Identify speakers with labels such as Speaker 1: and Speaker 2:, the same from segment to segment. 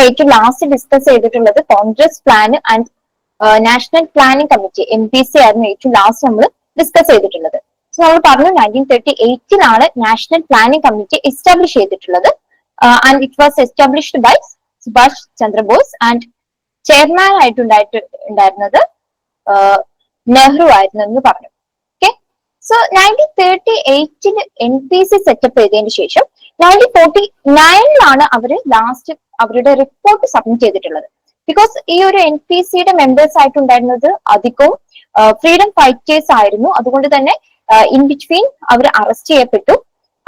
Speaker 1: ഏറ്റവും last discuss ചെയ്തിട്ടുള്ളത് Congress plan and national planning committee MPC ആയിരുന്നു ഏറ്റവും ലാസ്റ്റ് നമ്മൾ ഡിസ്കസ് ചെയ്തിട്ടുള്ളത്. സോ നമ്മൾ പറഞ്ഞു 1938 നാഷണൽ പ്ലാനിംഗ് കമ്മിറ്റി എസ്റ്റാബ്ലിഷ് ചെയ്തിട്ടുള്ളത്. And it was established by Subhash Chandrabose and chairman ആയിട്ടുണ്ടായിരുന്നത് നെഹ്റു ആയിരുന്നു എന്ന് പറഞ്ഞു. ഓക്കെ, സോ 1938 NPC സെറ്റപ്പ് ചെയ്തതിന് ശേഷം 1949 അവര് ലാസ്റ്റ് അവരുടെ റിപ്പോർട്ട് സബ്മിറ്റ് ചെയ്തിട്ടുള്ളത്. ബിക്കോസ് ഈ ഒരു NPCയുടെ മെമ്പേഴ്സ് ആയിട്ടുണ്ടായിരുന്നത് അധികവും ഫ്രീഡം ഫൈറ്റേഴ്സ് ആയിരുന്നു. അതുകൊണ്ട് തന്നെ ഇൻ ബിറ്റ്വീൻ അവർ അറസ്റ്റ് ചെയ്യപ്പെട്ടു.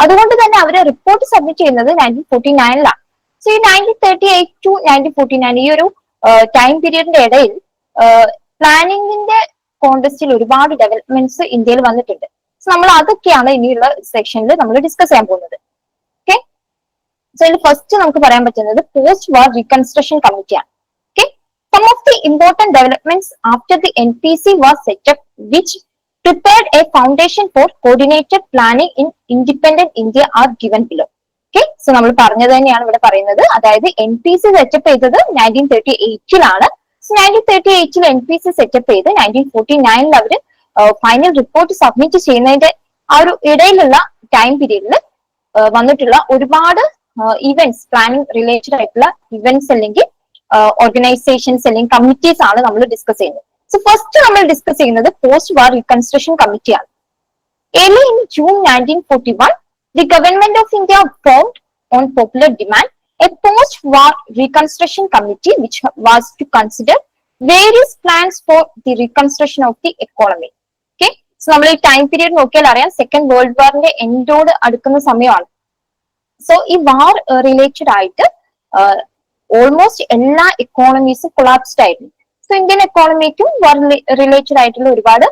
Speaker 1: അതുകൊണ്ട് തന്നെ അവര് റിപ്പോർട്ട് സബ്മിറ്റ് ചെയ്യുന്നത് 1949 സോ ഈ 1938 to 1949 ഈ ഒരു ടൈം പീരീഡിന്റെ ഇടയിൽ പ്ലാനിങ്ങിന്റെ കോണ്ടസ്റ്റിൽ ഒരുപാട് ഡെവലപ്മെന്റ്സ് ഇന്ത്യയിൽ വന്നിട്ടുണ്ട്. സോ നമ്മൾ അതൊക്കെയാണ് ഇനിയുള്ള സെക്ഷനിൽ നമ്മൾ ഡിസ്കസ് ചെയ്യാൻ പോകുന്നത്. ഓക്കെ, സോ ഇതിൽ ഫസ്റ്റ് നമുക്ക് പറയാൻ പറ്റുന്നത് പോസ്റ്റ് വാർ റീകൺസ്ട്രക്ഷൻ കമ്മിറ്റിയാണ്. Okay, some of the important developments after the NPC was set up which prepared a foundation for coordinated planning in independent India are given below. Okay, so നമ്മൾ പറഞ്ഞത് തന്നെയാണ് ഇവിടെ പറയുന്നത്. അതായത് NPC സെറ്റപ്പ് ചെയ്തത് 1938 so 1938 NPC setup ചെയ്ത് 1949 അവര് final report submit ചെയ്യുന്നതിന്റെ ആ ഒരു ഇടയിലുള്ള ടൈം പീരീഡിൽ വന്നിട്ടുള്ള ഒരുപാട് ഇവന്റ്സ്, പ്ലാനിങ് റിലേറ്റഡ് ആയിട്ടുള്ള ഇവന്റ്സ് അല്ലെങ്കിൽ ഓർഗനൈസേഷൻസ് അല്ലെങ്കിൽ കമ്മിറ്റീസ് ആണ് നമ്മൾ ഡിസ്കസ് ചെയ്യുന്നത്. സോ ഫസ്റ്റ് നമ്മൾ ഡിസ്കസ് ചെയ്യുന്നത് പോസ്റ്റ് വാർ റീകൺസ്ട്രക്ഷൻ കമ്മിറ്റിയാണ്. Early in June 1941, the government of India formed on popular demand a post-war reconstruction committee which was to consider various plans for the reconstruction of the economy. Okay, so നമ്മൾ ഈ time period നോക്കിയാൽ അറിയാം second world വാറിന്റെ എൻഡോട് അടുക്കുന്ന സമയമാണ്. So ഈ വാർ related ആയിട്ട് almost എല്ലാ എക്കോണമീസും collapsed ആയിരുന്നു. സോ ഇന്ത്യൻ എക്കോണമിക്കും വാർ റിലേറ്റഡ് ആയിട്ടുള്ള ഒരുപാട്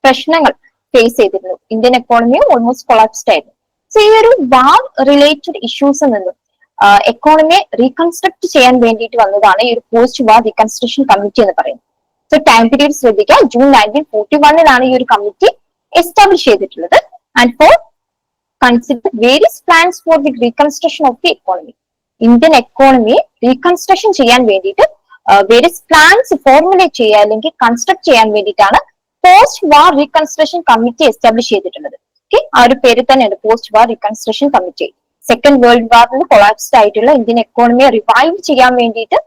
Speaker 1: പ്രശ്നങ്ങൾ ഫേസ് ചെയ്തിരുന്നു. ഇന്ത്യൻ എക്കോണമിയും ഓൾമോസ്റ്റ് കൊളാപ്സ്ഡ് ആയിരുന്നു. സോ ഈ ഒരു വാർ റിലേറ്റഡ് ഇഷ്യൂസിൽ നിന്നും എക്കോണമിയെ റീകൺസ്ട്രക്ട് ചെയ്യാൻ വേണ്ടിയിട്ട് വന്നതാണ് ഈ ഒരു പോസ്റ്റ് വാർ റീകൺസ്ട്രക്ഷൻ കമ്മിറ്റി എന്ന് പറയുന്നത്. സോ ടൈം പീരീഡ് ശ്രദ്ധിക്കുക, ജൂൺ 1941 ഈ ഒരു കമ്മിറ്റി എസ്റ്റാബ്ലിഷ് ചെയ്തിട്ടുള്ളത്. And for consider various plans for the reconstruction of the economy. Indian എക്കോണമിയെ റീകൺസ്ട്രക്ഷൻ ചെയ്യാൻ വേണ്ടിയിട്ട് വേരിയസ് പ്ലാൻസ് ഫോർമുലേറ്റ് ചെയ്യുക അല്ലെങ്കിൽ കൺസ്ട്രക്ട് ചെയ്യാൻ വേണ്ടിയിട്ടാണ് post war reconstruction committee establish ചെയ്തിട്ടുള്ളത്. ഓക്കെ, ആ ഒരു പേര് തന്നെയാണ് post war reconstruction committee. Second world വാറിൽ കൊളാപ്സ്ഡ് ആയിട്ടുള്ള ഇന്ത്യൻ എക്കോണമിയെ റിവൈവ് ചെയ്യാൻ വേണ്ടിയിട്ട്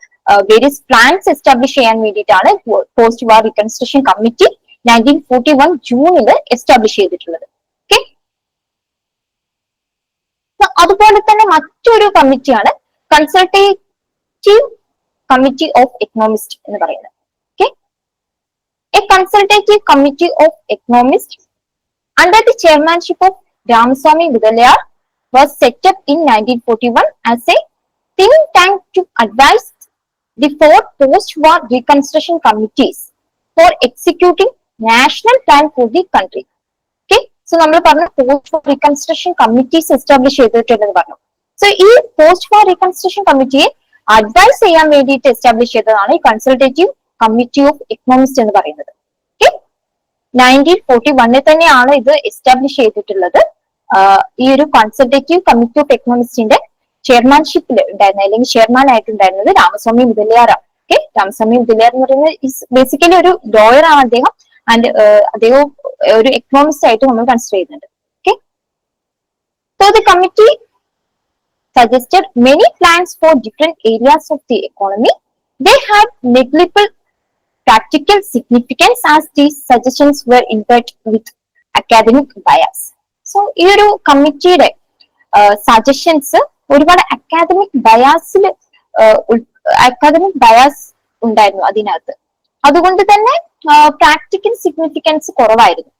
Speaker 1: വേരിയസ് പ്ലാൻസ് എസ്റ്റാബ്ലിഷ് ചെയ്യാൻ വേണ്ടിയിട്ടാണ് പോസ്റ്റ് വാർ റീകൺസ്ട്രക്ഷൻ കമ്മിറ്റി 1941 ജൂണിൽ എസ്റ്റാബ്ലിഷ് ചെയ്തിട്ടുള്ളത്. ഓക്കെ, അതുപോലെ തന്നെ മറ്റൊരു കമ്മിറ്റിയാണ് കൺസൾട്ടേറ്റീവ് കമ്മിറ്റി ഓഫ് എക്കണോമിസ്റ്റ് എന്ന് പറയുന്നത്. Okay, A consultative committee of economist under the chairmanship of Ramaswamy Mudaliar was set up in 1941 as a think tank to advise the four post-war reconstruction committees for executing national plan for the country. Okay, so നമ്മൾ പറഞ്ഞു post-war reconstruction committees establish ചെയ്തിട്ടുണ്ടെന്ന് പറഞ്ഞു. So ഈ post-war reconstruction കമ്മിറ്റിയെ advice ചെയ്യാൻ വേണ്ടിയിട്ട് establish ചെയ്തതാണ് ഈ കൺസൾട്ടേറ്റീവ് കമ്മിറ്റി ഓഫ് എക്കണോമിസ്റ്റ് എന്ന് പറയുന്നത്. 1941 തന്നെയാണ് ഇത് എസ്റ്റാബ്ലിഷ് ചെയ്തിട്ടുള്ളത്. ഈ ഒരു കൺസൾട്ടേറ്റീവ് കമ്മിറ്റി ഓഫ് എക്കണോമിസ്റ്റിന്റെ ചെയർമാൻഷിപ്പിൽ ഉണ്ടായിരുന്ന അല്ലെങ്കിൽ ചെയർമാൻ ആയിട്ടുണ്ടായിരുന്നത് രാമസ്വാമി മുതലിയാർ. ഓക്കെ, രാമസ്വാമി മുതലിയാർ എന്ന് പറയുന്നത് ബേസിക്കലി ഒരു ലോയർ ആണ് അദ്ദേഹം. ആൻഡ് അദ്ദേഹം ഒരു എക്കണോമിസ്റ്റ് ആയിട്ട് നമ്മൾ കൺസിഡർ ചെയ്യുന്നുണ്ട്. Okay, so the committee suggested many plans for different areas of the economy. They had negligible practical significance as these suggestions were imbued with academic bias. So ഈ ഒരു കമ്മിറ്റിയുടെ സജഷൻസ് ഒരുപാട് academic bias ഉണ്ടായിരുന്നു അതിനകത്ത്. അതുകൊണ്ട് തന്നെ practical significance കുറവായിരുന്നു.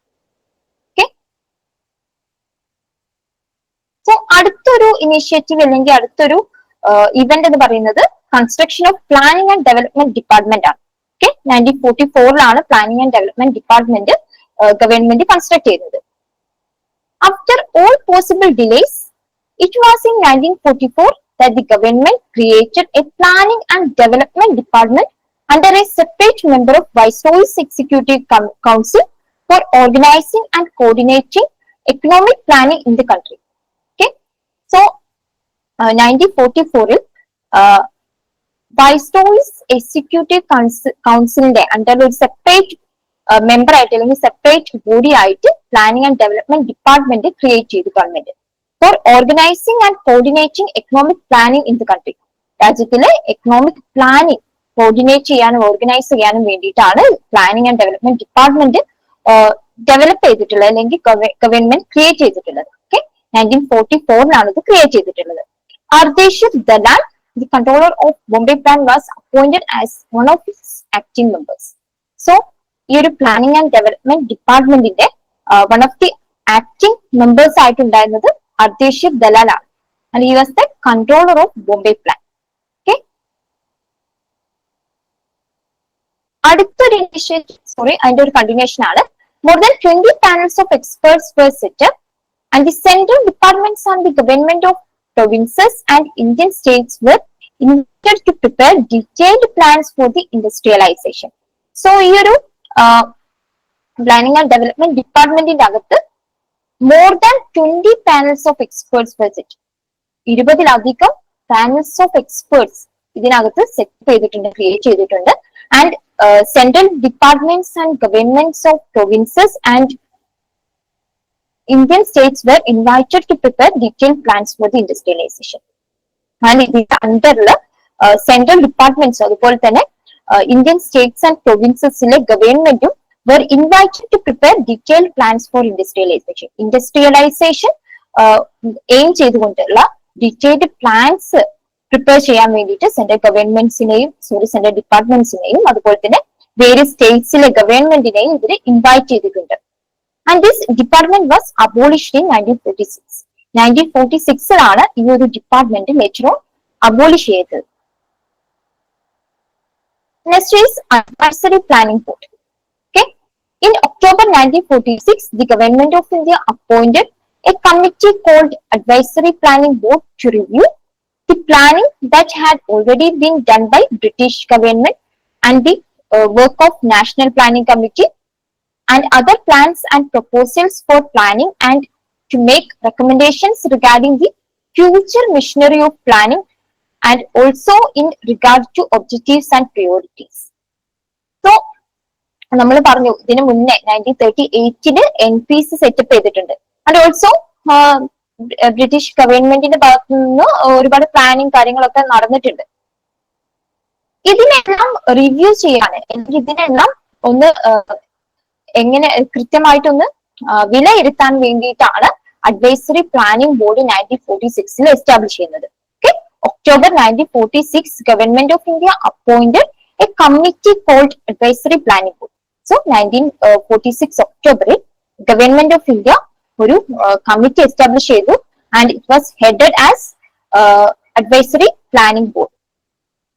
Speaker 1: So അടുത്തൊരു ഇനീഷ്യേറ്റീവ് അല്ലെങ്കിൽ അടുത്തൊരു ഇവന്റ് എന്ന് പറയുന്നത് construction of planning and development department ആണ്. Okay, 1944 planning and development department government construct ചെയ്യുന്നത്. After all possible delays it was in 1944 that the government created a planning and development department under a separate member of Viceroy's Executive Council for organizing and coordinating economic planning in the country. So 1944 viceroy's executive കൗൺസിലിന്റെ under ഒരു separate member ആയിട്ട് അല്ലെങ്കിൽ separate body ആയിട്ട് planning and development department create ചെയ്തു government for organizing and coordinating economic planning in the country. രാജ്യത്തിലെ economic planning coordinate ചെയ്യാനും organize ചെയ്യാനും വേണ്ടിയിട്ടാണ് planning and development department develop ചെയ്തിട്ടുള്ളത് അല്ലെങ്കിൽ ഗവൺമെന്റ് ക്രിയേറ്റ് ചെയ്തിട്ടുള്ളത്. ഓക്കെ, 1944 ഇത് ക്രിയേറ്റ് ചെയ്തിട്ടുള്ളത്. Ardeshir Dalal, the controller of Bombay Plan, was appointed as one of its acting members. So, ഈ ഒരു പ്ലാനിംഗ് ആൻഡ് ഡെവലപ്മെന്റ് ഡിപ്പാർട്ട്മെന്റിന്റെ one of the acting members ആയിട്ടുണ്ടായിരുന്നത് അർദേശിർ ദലാൽ ആണ്. And he was the controller of Bombay plan. Okay, അടുത്തൊരു initiative അതിന്റെ ഒരു continuation ആണ്. More than 20 panels of experts were set up and the central departments and the government of provinces and Indian states were invited to prepare detailed plans for the industrialization. So ഈ ഒരു planning and development ഡിപ്പാർട്ട്മെന്റിന്റെ അകത്ത് more than 20 panels of experts വെച്ചിട്ട് 20-ലധികം panels of experts ഇതിനകത്ത് set ചെയ്തിട്ടുണ്ട്, create ചെയ്തിട്ടുണ്ട്. And central departments and governments of provinces and Indian states were invited to prepare detailed plans for the industrialization. And ഇതിന്റെ അണ്ടറിൽ central departments അതുപോലെ തന്നെ Indian States and പ്രൊവിൻസസിലെ ഗവൺമെന്റും were invited to prepare detailed plans for industrialization. Industrialization aim ചെയ്തുകൊണ്ടുള്ള detailed plans prepare ചെയ്യാൻ വേണ്ടിയിട്ട് central ഗവൺമെന്റ്സിനെയും central ഡിപ്പാർട്ട്മെന്റ്സിനെയും അതുപോലെ തന്നെ വേരിയസ് സ്റ്റേറ്റ്സിലെ ഗവൺമെന്റിനെയും ഇവർ ഇൻവൈറ്റ് ചെയ്തിട്ടുണ്ട്. And this department was abolished in 1946. 1946 ഈ ഒരു ഡിപ്പാർട്ട്മെന്റ് later on abolish ചെയ്തത്. Next is Advisory Planning Board. Okay, in October 1946, the government of India appointed a committee called Advisory Planning Board to review the planning that had already been done by British government and the work of National Planning Committee and other plans and proposals for planning and to make recommendations regarding the future machinery of planning and also in regard to objectives and priorities. So, നമ്മൾ പറഞ്ഞു ഇതിനു മുന്നേ 1938 NPC setup ചെയ്തിട്ടുണ്ട്. And also British ഗവൺമെന്റിന്റെ ഭാഗത്തു നിന്ന് ഒരുപാട് planning കാര്യങ്ങളൊക്കെ നടന്നിട്ടുണ്ട്. ഇതിനെല്ലാം റിവ്യൂ ചെയ്യാന് അല്ലെങ്കിൽ ഇതിനെല്ലാം ഒന്ന് എങ്ങനെ കൃത്യമായിട്ടൊന്ന് വിലയിരുത്താൻ വേണ്ടിയിട്ടാണ് അഡ്വൈസറി പ്ലാനിംഗ് ബോർഡ് 1946 എസ്റ്റാബ്ലിഷ് ചെയ്യുന്നത്. Okay, October 1946 government of India appointed a committee called advisory planning board. So 1946 ഒക്ടോബറിൽ ഗവൺമെന്റ് ഓഫ് ഇന്ത്യ ഒരു കമ്മിറ്റി എസ്റ്റാബ്ലിഷ് ചെയ്തു and it was headed as advisory planning board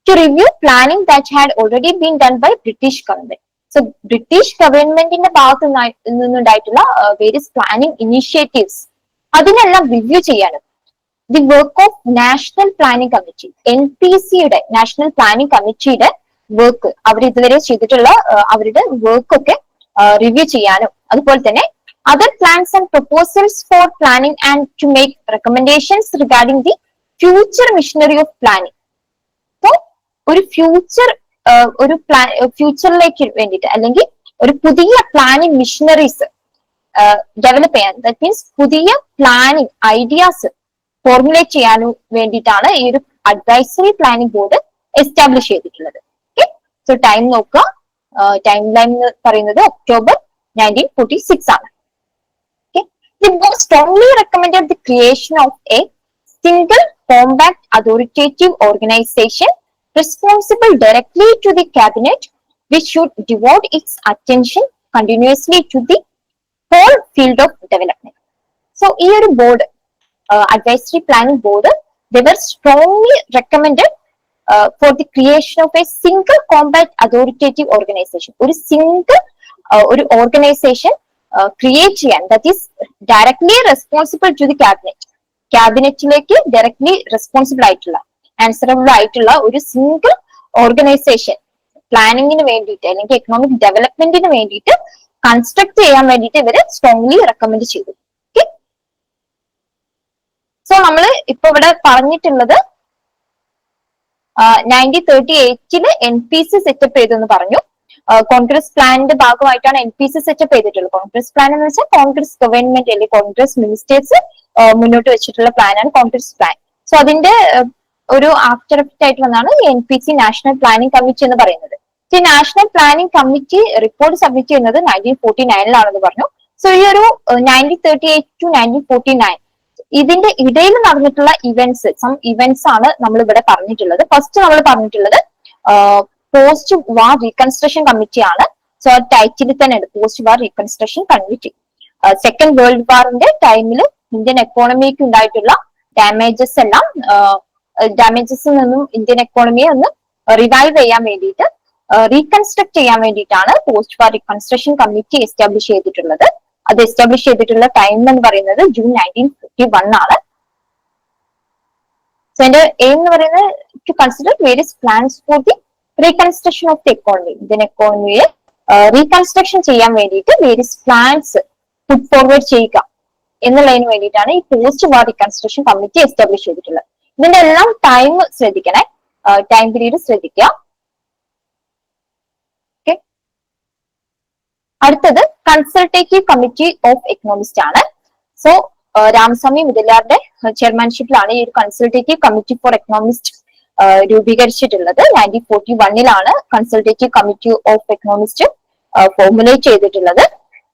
Speaker 1: to review planning that had already been done by British government. So British ഗവൺമെന്റിന്റെ ഭാഗത്തു നിന്നുണ്ടായിട്ടുള്ള various planning initiatives അതിനെല്ലാം review ചെയ്യാനും the work of national planning committee NPCയുടെ national planning കമ്മിറ്റിയുടെ work അവർ ഇതുവരെ ചെയ്തിട്ടുള്ള അവരുടെ വർക്കൊക്കെ റിവ്യൂ ചെയ്യാനും അതുപോലെ തന്നെ other plans and proposals for planning and to make recommendations regarding the future machinery of planning. So ഒരു ഫ്യൂച്ചറിലേക്ക് വേണ്ടിയിട്ട് അല്ലെങ്കിൽ ഒരു പുതിയ പ്ലാനിംഗ് മിഷനറീസ് ഡെവലപ്പ് ചെയ്യാൻ, ദാറ്റ് മീൻസ് പുതിയ പ്ലാനിംഗ് ഐഡിയാസ് ഫോർമുലേറ്റ് ചെയ്യാനും വേണ്ടിയിട്ടാണ് ഈ ഒരു അഡ്വൈസറി പ്ലാനിംഗ് ബോർഡ് എസ്റ്റാബ്ലിഷ് ചെയ്തിട്ടുള്ളത്. ഓക്കെ, സോ ടൈം നോക്കുക, ടൈം ലൈൻ എന്ന് പറയുന്നത് October 1946 ആണ്. Okay, the board strongly recommended the creation of A single compact authoritative organisation responsible directly to the cabinet, which should devote its attention continuously to the whole field of development. So, ഈ ഒരു board advisory planning board, they were strongly recommended for the creation of a single combat authoritative organization. ഒരു single ഒരു organization create ചെയ്യാൻ, that is directly responsible to the cabinet. ക്യാബിനറ്റിലേക്ക് directly responsible ആയിട്ടുള്ള, answerable ആയിട്ടുള്ള ഒരു single organisation പ്ലാനിങ്ങിന് വേണ്ടിയിട്ട് അല്ലെങ്കിൽ economic ഡെവലപ്മെന്റിന് വേണ്ടിയിട്ട് കൺസ്ട്രക്ട് ചെയ്യാൻ വേണ്ടിയിട്ട് ഇവര് സ്ട്രോങ്ലി റെക്കമെൻഡ് ചെയ്തു. ഓക്കെ, സോ നമ്മൾ ഇപ്പൊ ഇവിടെ പറഞ്ഞിട്ടുള്ളത് 1938 NPC സെറ്റപ്പ് ചെയ്തെന്ന് പറഞ്ഞു. കോൺഗ്രസ് പ്ലാനിന്റെ ഭാഗമായിട്ടാണ് NPC സെറ്റപ്പ് ചെയ്തിട്ടുള്ളത്. കോൺഗ്രസ് പ്ലാൻ എന്ന് വെച്ചാൽ കോൺഗ്രസ് ഗവൺമെന്റ് അല്ലെങ്കിൽ കോൺഗ്രസ് മിനിസ്റ്റേഴ്സ് മുന്നോട്ട് വെച്ചിട്ടുള്ള പ്ലാനാണ് കോൺഗ്രസ് പ്ലാൻ. സോ അതിന്റെ ഒരു ആഫ്റ്റർ എഫക്റ്റ് ആയിട്ട് വന്നാണ് NPC നാഷണൽ പ്ലാനിംഗ് കമ്മിറ്റി എന്ന് പറയുന്നത്. ഈ national planning committee report submit ചെയ്യുന്നത് 1949 പറഞ്ഞു. സോ ഈ ഒരു 1938 to 1949 ഇതിന്റെ ഇടയിൽ നടന്നിട്ടുള്ള സം ഇവന്റ്സ് ആണ് നമ്മൾ ഇവിടെ പറഞ്ഞിട്ടുള്ളത്. ഫസ്റ്റ് നമ്മൾ പറഞ്ഞിട്ടുള്ളത് പോസ്റ്റ് വാർ റീകൺസ്ട്രക്ഷൻ കമ്മിറ്റി ആണ്. സോ ടൈറ്റിൽ തന്നെ ഉണ്ട്, post war reconstruction committee. Second world വാറിന്റെ ടൈമിൽ ഇന്ത്യൻ എക്കോണമിക്ക് ഉണ്ടായിട്ടുള്ള ഡാമേജസിൽ നിന്നും ഇന്ത്യൻ എക്കോണമിയെ ഒന്ന് റിവൈവ് ചെയ്യാൻ വേണ്ടിയിട്ട് റീകൺസ്ട്രക്ട് ചെയ്യാൻ വേണ്ടിയിട്ടാണ് post war reconstruction committee establish ചെയ്തിട്ടുള്ളത്. അത് എസ്റ്റാബ്ലിഷ് ചെയ്തിട്ടുള്ള ടൈം എന്ന് പറയുന്നത് ജൂൺ 1951 ആണ്. സോ എന്റെ എയിം എന്ന് പറയുന്നത് to consider various plans for the reconstruction of the economy. Indian എക്കോണമിയെ റീകൺസ്ട്രക്ഷൻ ചെയ്യാൻ വേണ്ടിയിട്ട് വേരിയസ് പ്ലാൻസ് പുട്ട് ഫോർവേഡ് ചെയ്യുക എന്നുള്ളതിന് വേണ്ടിയിട്ടാണ് ഈ post war reconstruction committee establish ചെയ്തിട്ടുള്ളത്. ഇതിന്റെ എല്ലാം ടൈം ശ്രദ്ധിക്കണേ, ടൈം പീരീഡ് ശ്രദ്ധിക്കുക. ഓക്കെ, അടുത്തത് കൺസൾട്ടേറ്റീവ് കമ്മിറ്റി ഓഫ് എക്കണോമിസ്റ്റ് ആണ്. സോ രാമസ്വാമി മുതലിയാറുടെ ചെയർമാൻഷിപ്പിലാണ് ഈ ഒരു കൺസൾട്ടേറ്റീവ് കമ്മിറ്റി ഫോർ എക്കണോമിസ്റ്റ് രൂപീകരിച്ചിട്ടുള്ളത്. 1941 consultative committee of economist formulate ചെയ്തിട്ടുള്ളത്.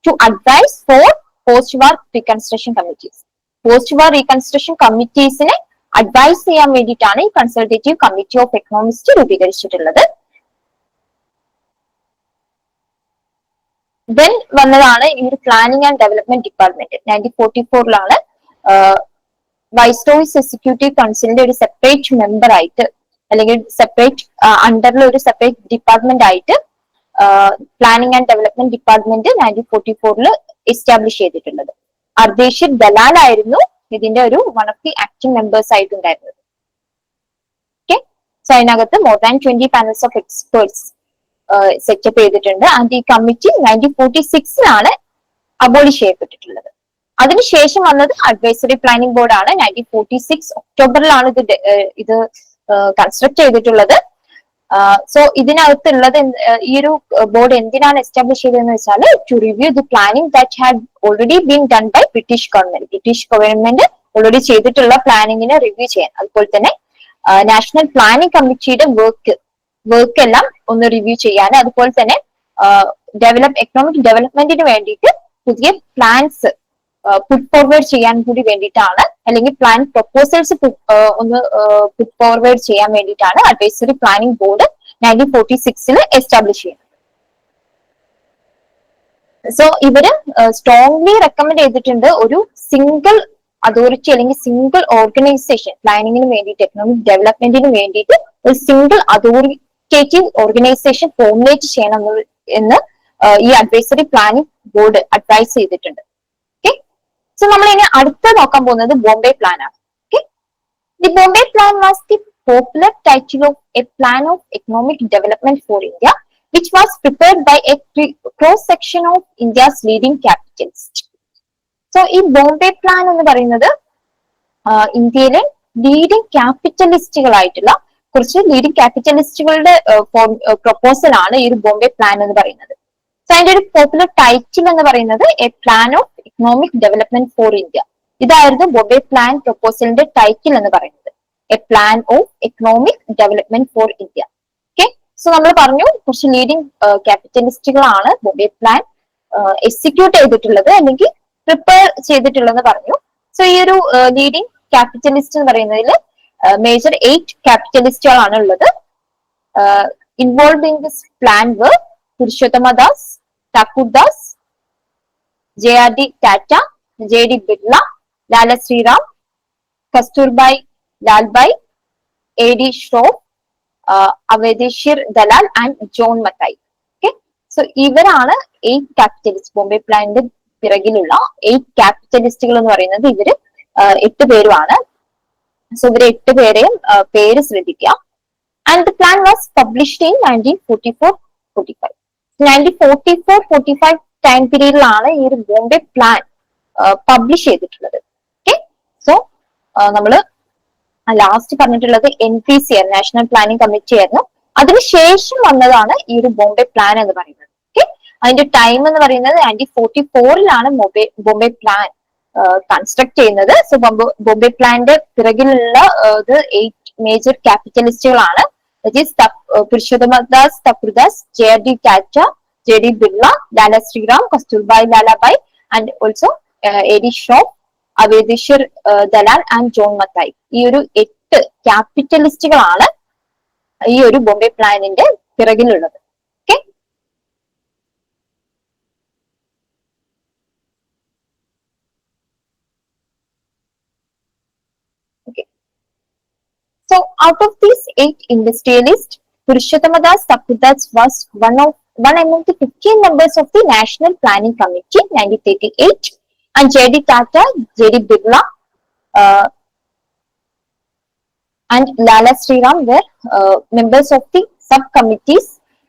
Speaker 1: To advise for post war reconstruction committees. Post war reconstruction കമ്മിറ്റീസിനെ അഡ്വൈസ് ചെയ്യാൻ വേണ്ടിയിട്ടാണ് ഈ കൺസൾട്ടേറ്റീവ് കമ്മിറ്റി ഓഫ് എക്കണോമിസ്റ്റ് രൂപീകരിച്ചിട്ടുള്ളത്. ദെൻ വന്നതാണ് ഈ ഒരു planning and development department. 1944 viceroy's executive കൗൺസിലിന്റെ ഒരു സെപ്പറേറ്റ് മെമ്പർ ആയിട്ട് അല്ലെങ്കിൽ സെപ്പറേറ്റ് അണ്ടറിൽ ഒരു സെപ്പറേറ്റ് ഡിപ്പാർട്ട്മെന്റ് ആയിട്ട് planning and development department 1944 establish ചെയ്തിട്ടുള്ളത്. അർദേശിർ ദലാൽ ആയിരുന്നു ഇതിന്റെ ഒരു one of the acting members ആയിട്ടുണ്ടായിരുന്നത്. ഓക്കെ, സോ അതിനകത്ത് more than 20 panels of experts set up ചെയ്തിട്ടുണ്ട്. ആൻഡ് ഈ കമ്മിറ്റി 1946 അബോളിഷ് ചെയ്യപ്പെട്ടിട്ടുള്ളത്. അതിനുശേഷം വന്നത് അഡ്വൈസറി പ്ലാനിംഗ് ബോർഡാണ്. 1946 ഒക്ടോബറിലാണ് ഇത് കൺസ്ട്രക്ട് ചെയ്തിട്ടുള്ളത്. സോ ഇതിനകത്തുള്ളത് ഈ ഒരു ബോർഡ് എന്തിനാണ് എസ്റ്റാബ്ലിഷ് ചെയ്തതെന്ന് വെച്ചാൽ to review the planning that had already been done by British government. British government already ചെയ്തിട്ടുള്ള പ്ലാനിങ്ങിനെ റിവ്യൂ ചെയ്യാൻ, അതുപോലെ തന്നെ നാഷണൽ പ്ലാനിംഗ് കമ്മിറ്റിയുടെ വർക്ക് എല്ലാം ഒന്ന് റിവ്യൂ ചെയ്യാൻ, അതുപോലെ തന്നെ എക്കണോമിക് ഡെവലപ്മെന്റിന് വേണ്ടിയിട്ട് പുതിയ പ്ലാൻസ് പുട്ട് ഫോർവേഡ് ചെയ്യാൻ കൂടി വേണ്ടിയിട്ടാണ്, അല്ലെങ്കിൽ പ്ലാൻ പ്രപ്പോസൽസ് ഒന്ന് പുട്ട് ഫോർവേഡ് ചെയ്യാൻ വേണ്ടിയിട്ടാണ് അഡ്വൈസറി പ്ലാനിംഗ് ബോർഡ് 1946 എസ്റ്റാബ്ലിഷ് ചെയ്യുന്നത്. സോ ഇവര് സ്ട്രോങ്ലി റെക്കമെൻഡ് ചെയ്തിട്ടുണ്ട് ഒരു സിംഗിൾ അതോറിറ്റി അല്ലെങ്കിൽ സിംഗിൾ ഓർഗനൈസേഷൻ പ്ലാനിങ്ങിന് വേണ്ടിയിട്ട്, എക്കണോമിക് ഡെവലപ്മെന്റിന് വേണ്ടിയിട്ട് ഒരു സിംഗിൾ അതോറിറ്റേറ്റീവ് ഓർഗനൈസേഷൻ ഫോർമുലേറ്റ് ചെയ്യണം എന്ന് ഈ അഡ്വൈസറി പ്ലാനിംഗ് ബോർഡ് അഡ്വൈസ് ചെയ്തിട്ടുണ്ട്. സോ നമ്മൾ ഇനി അടുത്ത നോക്കാൻ പോകുന്നത് ബോംബെ പ്ലാൻ ആണ്. Okay, the Bombay plan was the popular title of A plan of economic development for India which was prepared by a cross section of India's leading capitalists. So ഈ Bombay plan എന്ന് പറയുന്നത് ഇന്ത്യയിലെ ലീഡിംഗ് ക്യാപിറ്റലിസ്റ്റുകളായിട്ടുള്ള കുറച്ച് ലീഡിംഗ് ക്യാപിറ്റലിസ്റ്റുകളുടെ പ്രൊപ്പോസൽ ആണ് ഈ ഒരു Bombay plan എന്ന് പറയുന്നത്. സോ അതിന്റെ ഒരു പോപ്പുലർ ടൈറ്റിൽ എന്ന് പറയുന്നത് A plan of economic development for India. ഇതായിരുന്നു ബോംബെ പ്ലാൻ പ്രൊപ്പോസലിന്റെ ടൈറ്റിൽ എന്ന് പറയുന്നത്, A plan of economic development for India. Okay, so നമ്മൾ പറഞ്ഞു കുറച്ച് ലീഡിംഗ് ക്യാപിറ്റലിസ്റ്റുകളാണ് ബോംബെ പ്ലാൻ എക്സിക്യൂട്ട് ചെയ്തിട്ടുള്ളത് അല്ലെങ്കിൽ പ്രിപ്പയർ ചെയ്തിട്ടുള്ളതെന്ന് പറഞ്ഞു. സോ ഈ ഒരു ലീഡിംഗ് ക്യാപിറ്റലിസ്റ്റ് എന്ന് പറയുന്നതിൽ മേജർ 8 ക്യാപിറ്റലിസ്റ്റുകളാണ് ഉള്ളത്. Involve in this plan were Purushottama Das, Thakur Das, JRD Tata, JD Birla, Lala Shriram, Kasturbhai Lalbhai, AD Shroff, Avadheshwar Dalal and John Mathai. Okay, so ഇവരാണ് 8 ക്യാപിറ്റലിസ്റ്റ്. ബോംബെ പ്ലാനിന്റെ പിറകിലുള്ള 8 ക്യാപിറ്റലിസ്റ്റുകൾ എന്ന് പറയുന്നത് ഇവര് 8 പേരുമാണ്. സോ ഇവരെ 8 പേരെയും പേര് ശ്രദ്ധിക്കുക. And the plan was published in 1944-45. 1944-45 time പീരീഡിലാണ് ഈ ഒരു ബോംബെ പ്ലാൻ പബ്ലിഷ് ചെയ്തിട്ടുള്ളത്. ഓക്കെ, സോ നമ്മള് ലാസ്റ്റ് പറഞ്ഞിട്ടുള്ളത് NPC ആയിരുന്നു, നാഷണൽ പ്ലാനിംഗ് കമ്മിറ്റി ആയിരുന്നു. അതിനുശേഷം വന്നതാണ് ഈ ഒരു ബോംബെ പ്ലാൻ എന്ന് പറയുന്നത്. ഓക്കെ, അതിന്റെ ടൈം എന്ന് പറയുന്നത് 1944 ബോംബെ പ്ലാൻ കൺസ്ട്രക്ട് ചെയ്യുന്നത്. സോ ബോംബെ പ്ലാന്റെ പിറകിലുള്ള 8 മേജർ ക്യാപിറ്റലിസ്റ്റുകളാണ്. Purushottamdas Thakurdas, JRD Tata, JD Birla, Lala Shriram, Kasturbhai Lalbhai and also AD Shroff, Ardeshir Dalal and John Mathai. ഈ ഒരു 8 ക്യാപിറ്റലിസ്റ്റുകളാണ് ഈ ഒരു ബോംബെ പ്ലാനിന്റെ പിറകിലുള്ളത്. Okay, so out of these 8 industrialists, Purushottam Thakurdas was one among the 15 members of the National Planning Committee 1938, and JD Tata, JD Birla, and Lala Sriram were members of the subcommittees,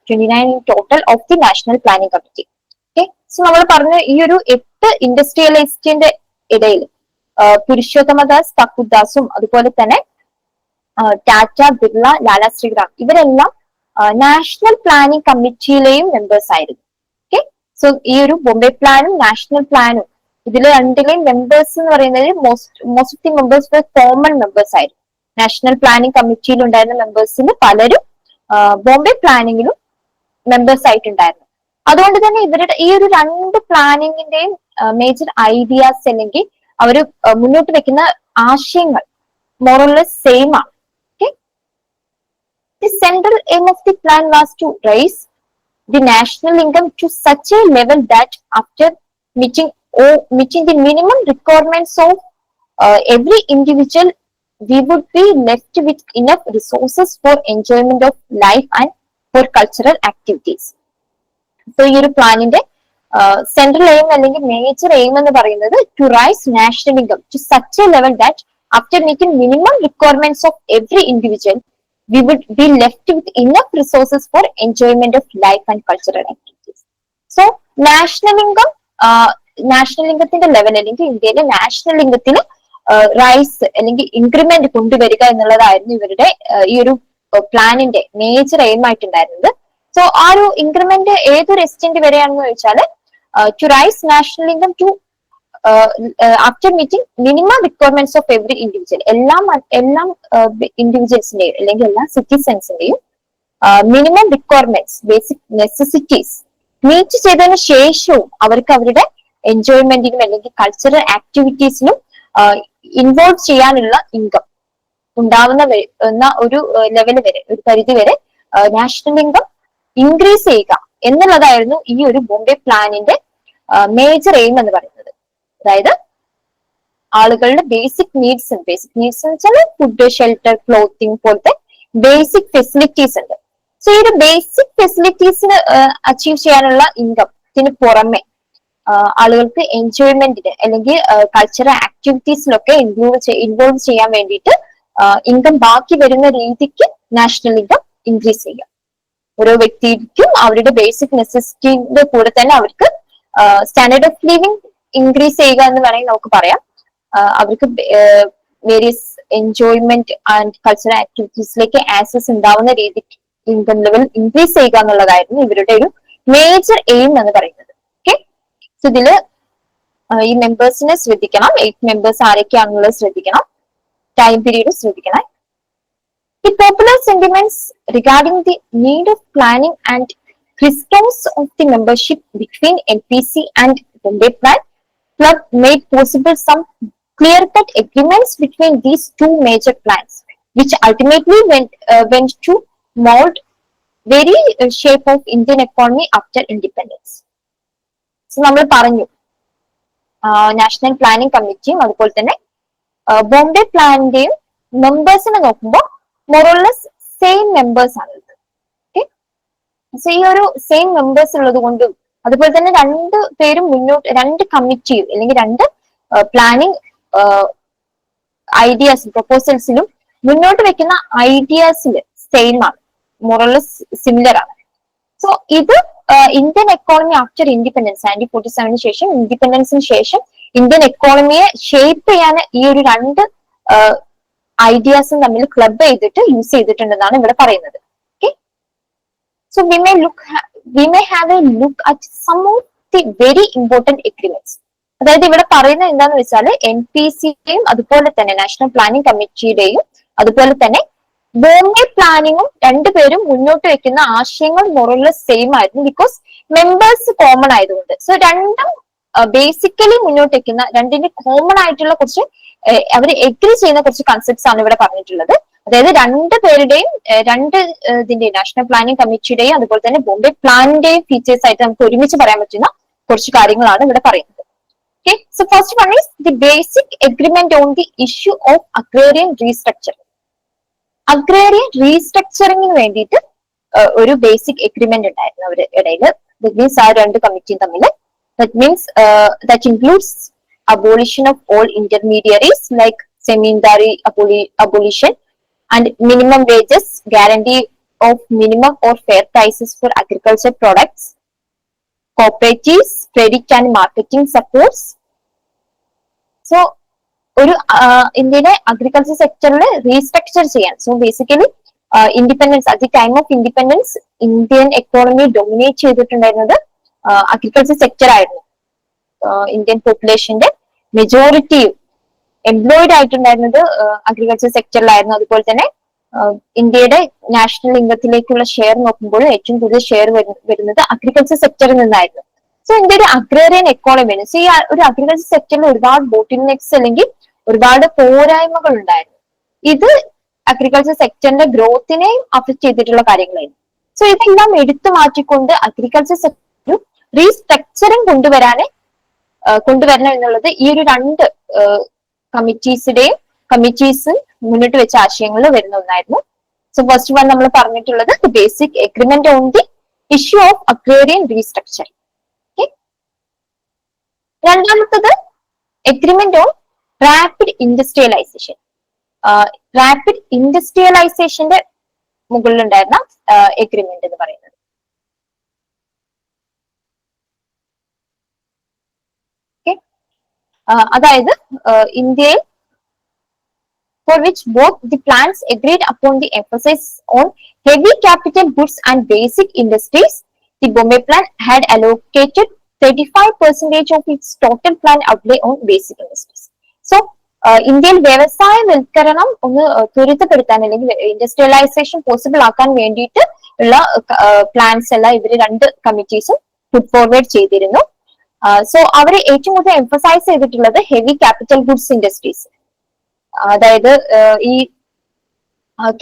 Speaker 1: 29 in total of the National Planning Committee. Okay, so നമ്മൾ പറഞ്ഞ ഈ ഒരു 8 ഇൻഡസ്ട്രിയലിസ്റ്റിന്റെ ഇടയിൽ പുരുഷോത്തമദാസ് തക്രദാസും അതുപോലെ തന്നെ ടാറ്റ, ബിർള, ലാല ശ്രീറാം ഇവരെല്ലാം national planning കമ്മിറ്റിയിലെയും members ആയിരുന്നു. Okay, so ഈ ഒരു ബോംബെ പ്ലാനും നാഷണൽ പ്ലാനും ഇതിലെ രണ്ടിലെയും മെമ്പേഴ്സ് എന്ന് പറയുന്നത് most of the members common members ആയിരുന്നു. നാഷണൽ പ്ലാനിംഗ് കമ്മിറ്റിയിൽ ഉണ്ടായിരുന്ന മെമ്പേഴ്സിന് പലരും ബോംബെ പ്ലാനിങ്ങിലും മെമ്പേഴ്സ് ആയിട്ടുണ്ടായിരുന്നു. അതുകൊണ്ട് തന്നെ ഇവരുടെ ഈ ഒരു 2 പ്ലാനിങ്ങിന്റെയും മേജർ ഐഡിയാസ് അല്ലെങ്കിൽ അവർ മുന്നോട്ട് വെക്കുന്ന ആശയങ്ങൾ മോറോലെസ് സെയിം ആണ്. The central aim of the plan was to raise the national income to such a level that after meeting the minimum requirements of every individual, we would be left with enough resources for enjoyment of life and for cultural activities. So ഈ ഒരു പ്ലാനിന്റെ central aim അല്ലെങ്കിൽ major aim എന്ന് പറയുന്നത് to rice national income to such a level that after meeting minimum requirements of every individual we would be left with enough resources for enjoyment of life and cultural activities. So national ഇൻകത്തിന്റെ level അല്ലെങ്കിൽ ഇന്ത്യയിലെ national ഇൻകത്തിന് rise അല്ലെങ്കിൽ increment കൊണ്ടുവരിക എന്നുള്ളതായിരുന്നു ഇവരുടെ ഈ ഒരു പ്ലാനിന്റെ മേജർ എയിം ആയിട്ടുണ്ടായിരുന്നത്. സോ ആ ഒരു ഇൻക്രിമെന്റ് ഏതൊരു എക്സ്റ്റെന്റ് വരെയാണെന്ന് ചോദിച്ചാൽ to rice national income to after meeting minimum requirements of every individual, എല്ലാം ഇൻഡിവിജ്വൽസിന്റെയും അല്ലെങ്കിൽ എല്ലാ സിറ്റിസൺസിന്റെയും minimum requirements basic necessities meet ചെയ്തതിനു ശേഷവും അവർക്ക് അവരുടെ എൻജോയ്മെന്റിനും അല്ലെങ്കിൽ കൾച്ചറൽ ആക്ടിവിറ്റീസിനും ഇൻവോൾവ് ചെയ്യാനുള്ള ഇൻകം ഉണ്ടാവുന്ന ഒരു ലെവൽ വരെ, ഒരു പരിധി വരെ നാഷണൽ ഇൻകം ഇൻക്രീസ് ചെയ്യുക എന്നുള്ളതായിരുന്നു ഈ ഒരു ബോംബെ പ്ലാനിന്റെ മേജർ എയിം എന്ന് പറയുന്നത്. അതായത് ആളുകളുടെ ബേസിക് നീഡ്സ് എന്ന് വെച്ചാൽ ഫുഡ്, ഷെൽട്ടർ, ക്ലോത്തിങ് പോലത്തെ ബേസിക് ഫെസിലിറ്റീസ് ഉണ്ട്. സോ ഈ ഒരു ബേസിക് ഫെസിലിറ്റീസിന് അച്ചീവ് ചെയ്യാനുള്ള ഇൻകത്തിന് പുറമെ ആളുകൾക്ക് എൻജോയ്മെന്റിന് അല്ലെങ്കിൽ കൾച്ചറൽ ആക്ടിവിറ്റീസിലൊക്കെ ഇൻവോൾവ് ചെയ്യാൻ വേണ്ടിയിട്ട് ഇൻകം ബാക്കി വരുന്ന രീതിക്ക് നാഷണൽ ഇൻകം ഇൻക്രീസ് ചെയ്യുക. ഓരോ വ്യക്തിക്കും അവരുടെ ബേസിക് നെസസിറ്റിന്റെ കൂടെ തന്നെ അവർക്ക് സ്റ്റാൻഡേർഡ് ഓഫ് ലിവിംഗ് ഇൻക്രീസ് ചെയ്യുക എന്ന് വേണമെങ്കിൽ നമുക്ക് പറയാം. അവർക്ക് വേരിയസ് എൻജോയ്മെന്റ് ആൻഡ് കൾച്ചറൽ ആക്ടിവിറ്റീസിലേക്ക് ആക്സസ് ഉണ്ടാവുന്ന രീതിക്ക് ഇൻകം ലെവൽ ഇൻക്രീസ് ചെയ്യുക എന്നുള്ളതായിരുന്നു ഇവരുടെ ഒരു മേജർ എയിം എന്ന് പറയുന്നത്. ഓക്കെ, സോ ഇതില് ഈ മെമ്പേഴ്സിനെ ശ്രദ്ധിക്കണം. 8 മെമ്പേഴ്സ് ആരൊക്കെയാണെന്നുള്ളത് ശ്രദ്ധിക്കണം. ടൈം പീരീഡ് ശ്രദ്ധിക്കണം. The popular sentiments regarding the need of planning and crystals of the membership between NPC and Bombay Plan Club made possible some clear-cut agreements between these two major plans, which ultimately went to mold very shape of Indian economy after independence. So നമ്മൾ പറഞ്ഞു national planning കമ്മിറ്റിയും അതുപോലെ തന്നെ ബോംബെ പ്ലാനിന്റെയും മെമ്പേഴ്സിനെ നോക്കുമ്പോൾ മോറോലെസ് same members ആണ്. Okay, so ഈ ഒരു same members ഉള്ളത് കൊണ്ടും അതുപോലെ തന്നെ 2 പേരും മുന്നോട്ട് 2 കമ്മിറ്റിയും അല്ലെങ്കിൽ 2 പ്ലാനിംഗ് ഐഡിയാസ് പ്രപ്പോസൽസിലും മുന്നോട്ട് വെക്കുന്ന ഐഡിയാസിൽ സെയിം ആണ്, മോറോലെസ് സിമിലർ ആണ്. സോ ഇത് ഇന്ത്യൻ എക്കോണമി ആഫ്റ്റർ ഇൻഡിപെൻഡൻസ് 1947 ശേഷം ഇൻഡിപെൻഡൻസിന് ശേഷം ഇന്ത്യൻ എക്കോണമിയെ ഷേപ്പ് ചെയ്യാൻ ഈ ഒരു 2 ഐഡിയാസും തമ്മിൽ ക്ലബ് ചെയ്തിട്ട് യൂസ് ചെയ്തിട്ടുണ്ടെന്നാണ് ഇവിടെ പറയുന്നത്. Okay, so we may have a look at some of the very important agreements. അതായത് ഇവിടെ പറയുന്നത് എന്താന്ന് വെച്ചാൽ NPCയുടെയും അതുപോലെ തന്നെ നാഷണൽ പ്ലാനിംഗ് കമ്മിറ്റിയുടെയും അതുപോലെ തന്നെ ബോംബെ പ്ലാനിങ്ങും രണ്ടുപേരും മുന്നോട്ട് വെക്കുന്ന ആശയങ്ങൾ മോറലെസ് സെയിം ആയിരുന്നു, ബിക്കോസ് മെമ്പേഴ്സ് കോമൺ ആയതുകൊണ്ട്. സോ രണ്ടും ബേസിക്കലി മുന്നോട്ട് വെക്കുന്ന രണ്ടിന്റെ കോമൺ ആയിട്ടുള്ള കുറച്ച് അവർ എഗ്രി ചെയ്യുന്ന കുറച്ച് കൺസെപ്റ്റ്സ് ആണ് ഇവിടെ പറഞ്ഞിട്ടുള്ളത്. അതായത് രണ്ടുപേരുടെയും ഇതിന്റെ നാഷണൽ പ്ലാനിംഗ് കമ്മിറ്റിയുടെയും അതുപോലെ തന്നെ ബോംബെ പ്ലാനിന്റെയും ഫീച്ചേഴ്സ് ആയിട്ട് നമുക്ക് ഒരുമിച്ച് പറയാൻ പറ്റുന്ന കുറച്ച് കാര്യങ്ങളാണ് ഇവിടെ പറയുന്നത്. Okay, so first one is the basic agreement on the issue of agrarian restructuring. Agrarian റീസ്ട്രക്ചറിങ്ങിന് വേണ്ടിയിട്ട് ഒരു ബേസിക് എഗ്രിമെന്റ് ഉണ്ടായിരുന്നു അവരുടെ ഇടയിൽ. ദാറ്റ് മീൻസ് ആ രണ്ട് കമ്മിറ്റിയും തമ്മിൽ. That means that includes abolition of all intermediaries like semindari abolition and minimum wages, guarantee of minimum or fair prices for agriculture products, cooperatives, credit and marketing supports. So ഒരു ഇന്ത്യയുടെ agriculture സെക്ടറിൽ restructure ചെയ്യാൻ. So basically independence, at the time of independence Indian economy dominate ചെയ്തിട്ടുണ്ടായിരുന്നത് agriculture sector ആയിരുന്നു. Indian പോപ്പുലേഷന്റെ majority employed ആയിട്ടുണ്ടായിരുന്നത് agriculture സെക്ടറിലായിരുന്നു. അതുപോലെ തന്നെ ഇന്ത്യയുടെ നാഷണൽ ഇൻകത്തിലേക്കുള്ള ഷെയർ നോക്കുമ്പോൾ ഏറ്റവും കൂടുതൽ ഷെയർ വരുന്നത് അഗ്രികൾച്ചർ സെക്ടറിൽ നിന്നായിരുന്നു. സോ ഇന്ത്യ ഒരു അഗ്രേറിയൻ എക്കോണമിയാണ്. സോ ഈ ഒരു അഗ്രികൾച്ചർ സെക്ടറിൽ ഒരുപാട് ബോട്ടിൽനെക്സ് അല്ലെങ്കിൽ ഒരുപാട് പോരായ്മകൾ ഉണ്ടായിരുന്നു. ഇത് അഗ്രികൾച്ചർ സെക്ടറിന്റെ ഗ്രോത്തിനെയും അഫക്ട് ചെയ്തിട്ടുള്ള കാര്യങ്ങളായിരുന്നു. സോ ഇതെല്ലാം എടുത്തു മാറ്റിക്കൊണ്ട് അഗ്രികൾച്ചർ സെക്ടർ റീസ്ട്രക്ചറിങ് കൊണ്ടുവരണം എന്നുള്ളത് ഈ ഒരു രണ്ട് കമ്മിറ്റീസ് മുന്നോട്ട് വെച്ച ആശയങ്ങളിൽ വരുന്ന ഒന്നായിരുന്നു. സോ ഫസ്റ്റ് വൺ നമ്മൾ പറഞ്ഞിട്ടുള്ളത് the basic agreement on the issue of agrarian restructure. രണ്ടാമത്തത് agreement on rapid industrialization. Rapid ഇൻഡസ്ട്രിയലൈസേഷന്റെ മുകളിലുണ്ടായിരുന്ന എഗ്രിമെന്റ് എന്ന് പറയുന്നത്. അതായത് ഇന്ത്യയിൽ for which both the plans agreed upon the emphasis on heavy capital goods and basic industries. The Bombay Plan had allocated 35% of its total plan outlay on basic industries. So, ഇന്ത്യയിൽ വ്യവസായവൽക്കരണം ഒന്ന് ത്വരിതപ്പെടുത്താൻ അല്ലെങ്കിൽ industrialisation possible ആക്കാൻ വേണ്ടിയിട്ട് ഉള്ള plans എല്ലാം ഇവര് രണ്ട് കമ്മിറ്റീസും put forward ചെയ്തിരുന്നു. സോ അവര് ഏറ്റവും കൂടുതൽ എംഫസൈസ് ചെയ്തിട്ടുള്ളത് ഹെവി ക്യാപിറ്റൽ ഗുഡ്സ് ഇൻഡസ്ട്രീസ്, അതായത് ഈ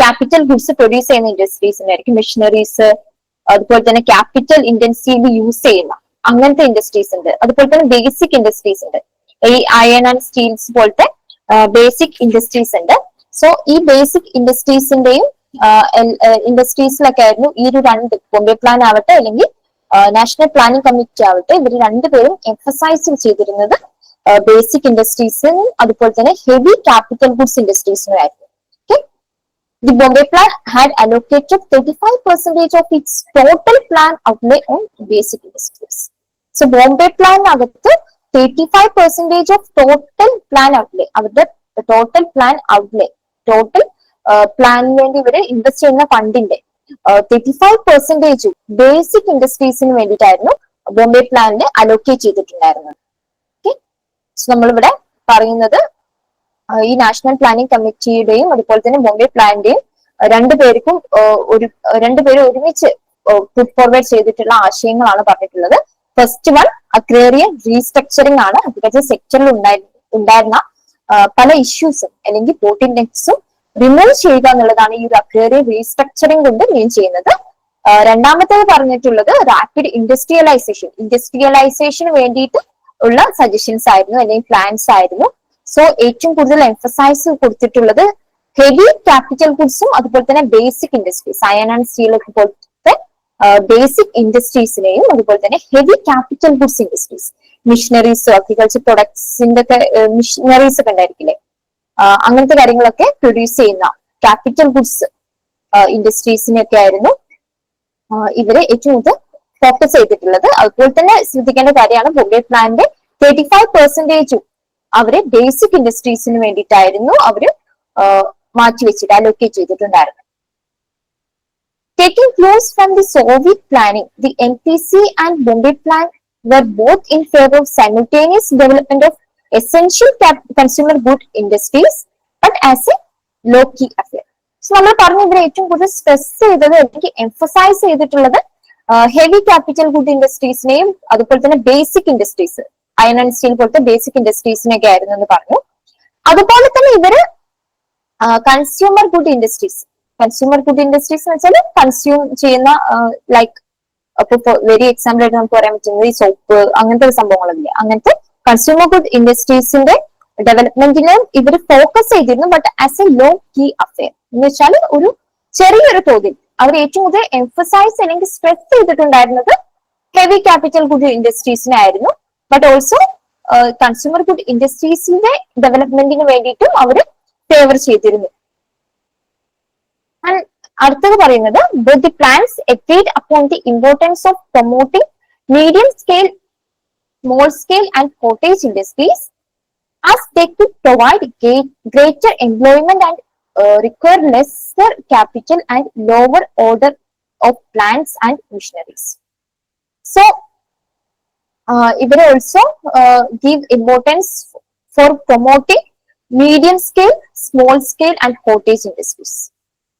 Speaker 1: ക്യാപിറ്റൽ ഗുഡ്സ് പ്രൊഡ്യൂസ് ചെയ്യുന്ന ഇൻഡസ്ട്രീസ് ഉണ്ടായിരിക്കും, മെഷീനറീസ്, അതുപോലെ തന്നെ ക്യാപിറ്റൽ ഇന്റൻസീവ്ലി യൂസ് ചെയ്യുന്ന അങ്ങനത്തെ ഇൻഡസ്ട്രീസ് ഉണ്ട്. അതുപോലെ തന്നെ ബേസിക് ഇൻഡസ്ട്രീസ് ഉണ്ട്, ഈ അയൺ ആൻഡ് സ്റ്റീൽസ് പോലത്തെ ബേസിക് ഇൻഡസ്ട്രീസ് ഉണ്ട്. സോ ഈ ബേസിക് ഇൻഡസ്ട്രീസിലൊക്കെ ആയിരുന്നു ഈ ഒരു രണ്ട്, ബോംബെ പ്ലാൻ ആവട്ടെ അല്ലെങ്കിൽ നാഷണൽ പ്ലാനിംഗ് കമ്മിറ്റി ആവട്ടെ, ഇവർ രണ്ടുപേരും എംഫസൈസ് ചെയ്തിരുന്നത് ബേസിക് ഇൻഡസ്ട്രീസിനും അതുപോലെ തന്നെ ഹെവി ക്യാപിറ്റൽ ഗുഡ്സ് ഇൻഡസ്ട്രീസിനും ആയിരുന്നു. The Bombay Plan had allocated 35% of its total plan outlay on basic industries. So Bombay Plan അകത്ത് 35% of total plan outlay, അവരുടെ ടോട്ടൽ പ്ലാൻ ഔട്ട്ലേ, ടോട്ടൽ പ്ലാനിന് വേണ്ടി ഇവര് ഇൻവെസ്റ്റ് ചെയ്യുന്ന ഫണ്ടിന്റെ 35% ബേസിക് ഇൻഡസ്ട്രീസിന് വേണ്ടിയിട്ടായിരുന്നു ബോംബെ പ്ലാനിന് അലോക്കേറ്റ് ചെയ്തിട്ടുണ്ടായിരുന്നത്. സോ നമ്മളിവിടെ പറയുന്നത് ഈ നാഷണൽ പ്ലാനിംഗ് കമ്മിറ്റിയുടെയും അതുപോലെ തന്നെ ബോംബെ പ്ലാന്റെയും രണ്ടുപേരും ഒരുമിച്ച് പുട്ട് ഫോർവേഡ് ചെയ്തിട്ടുള്ള ആശയങ്ങളാണ് പറഞ്ഞിട്ടുള്ളത്. ഫസ്റ്റ് വൺ അഗ്രേറിയൻ റീസ്ട്രക്ചറിങ് ആണ്. അഗ്രികൾച്ചർ സെക്ടറിൽ ഉണ്ടായിരുന്ന പല ഇഷ്യൂസും അല്ലെങ്കിൽ ബോട്ടിൽനെക്സും റിമൂവ് ചെയ്യുക എന്നുള്ളതാണ് ഈ ഒരു അഗ്രേറിയൻ റീസ്ട്രക്ചറിങ് കൊണ്ട് മീൻ ചെയ്യുന്നത്. രണ്ടാമത്തേത് പറഞ്ഞിട്ടുള്ളത് റാപ്പിഡ് ഇൻഡസ്ട്രിയലൈസേഷന് വേണ്ടിയിട്ട് ഉള്ള സജഷൻസ് ആയിരുന്നു അല്ലെങ്കിൽ പ്ലാൻസ് ആയിരുന്നു. സോ ഏറ്റവും കൂടുതൽ എംഫസൈസ് കൊടുത്തിട്ടുള്ളത് ഹെവി ക്യാപിറ്റൽ ഗുഡ്സും അതുപോലെ തന്നെ basic industries, iron and steel ഒക്കെ പോലത്തെ ബേസിക് ഇൻഡസ്ട്രീസിനെയും അതുപോലെ തന്നെ heavy capital goods industries, machineries, agriculture പ്രൊഡക്ട്സിന്റെ ഒക്കെ മിഷനറീസ് ഒക്കെ ഉണ്ടായിരിക്കില്ലേ, അങ്ങനത്തെ കാര്യങ്ങളൊക്കെ പ്രൊഡ്യൂസ് ചെയ്യുന്ന ക്യാപിറ്റൽ ഗുഡ്സ് ഇൻഡസ്ട്രീസിനൊക്കെ ആയിരുന്നു ഇവര് ഏറ്റവും കൂടുതൽ ഫോക്കസ് ചെയ്തിട്ടുള്ളത്. അതുപോലെ തന്നെ ശ്രദ്ധിക്കേണ്ട കാര്യമാണ് ബോംബെ പ്ലാനിന്റെ 35% അവര് ബേസിക് ഇൻഡസ്ട്രീസിന് വേണ്ടിയിട്ടായിരുന്നു അവര് മാറ്റിവെച്ചിട്ട് അലോക്കേറ്റ് ചെയ്തിട്ടുണ്ടായിരുന്നു. Taking cues from the Soviet planning, the NPC and Bombay plan were both in favor of simultaneous development of essential consumer good industries, but as a low-key affair. So, നമ്മൾ പറഞ്ഞു ഇവിടെ ഏറ്റവും കൂടുതൽ stress ചെയ്തത് അല്ലെങ്കിൽ emphasise ചെയ്തിട്ടുള്ളത് heavy capital good ഇൻഡസ്ട്രീസിനെയും അതുപോലെ തന്നെ basic industries, iron and steel പോലത്തെ ബേസിക് ഇൻഡസ്ട്രീസിനൊക്കെ ആയിരുന്നു എന്ന് പറഞ്ഞു. അതുപോലെ തന്നെ ഇവര് കൺസ്യൂമർ ഗുഡ് ഇൻഡസ്ട്രീസ് എന്ന് വെച്ചാൽ കൺസ്യൂം ചെയ്യുന്ന ലൈക്ക് അപ്പൊ വെരി എക്സാമ്പിൾ ആയിട്ട് നമുക്ക് പറയാൻ പറ്റുന്നത് ഈ സോപ്പ് അങ്ങനത്തെ സംഭവങ്ങളില്ലേ, അങ്ങനത്തെ കൺസ്യൂമർ ഗുഡ് ഇൻഡസ്ട്രീസിന്റെ ഡെവലപ്മെന്റിന് ഇവർ ഫോക്കസ് ചെയ്തിരുന്നു. But as a low key affair എന്ന് വെച്ചാൽ ഒരു ചെറിയൊരു തോതിൽ അവർ ഏറ്റവും കൂടുതൽ എംഫസൈസ് അല്ലെങ്കിൽ സ്ട്രെസ് ചെയ്തിട്ടുണ്ടായിരുന്നത് ഹെവി ക്യാപിറ്റൽ ഗുഡ് ഇൻഡസ്ട്രീസിനായിരുന്നു. ബട്ട് ഓൾസോ കൺസ്യൂമർ ഗുഡ് ഇൻഡസ്ട്രീസിന്റെ ഡെവലപ്മെന്റിന് വേണ്ടിയിട്ടും അവർ ഫേവർ ചെയ്തിരുന്നു. അടുത്തത് പറയുന്നത് both the plans agreed upon the importance of promoting medium scale, small scale and cottage industries as they could provide greater employment and require lesser capital and lower order of plants and machineries. So ഇവർ also give importance for promoting medium scale, small scale and cottage industries.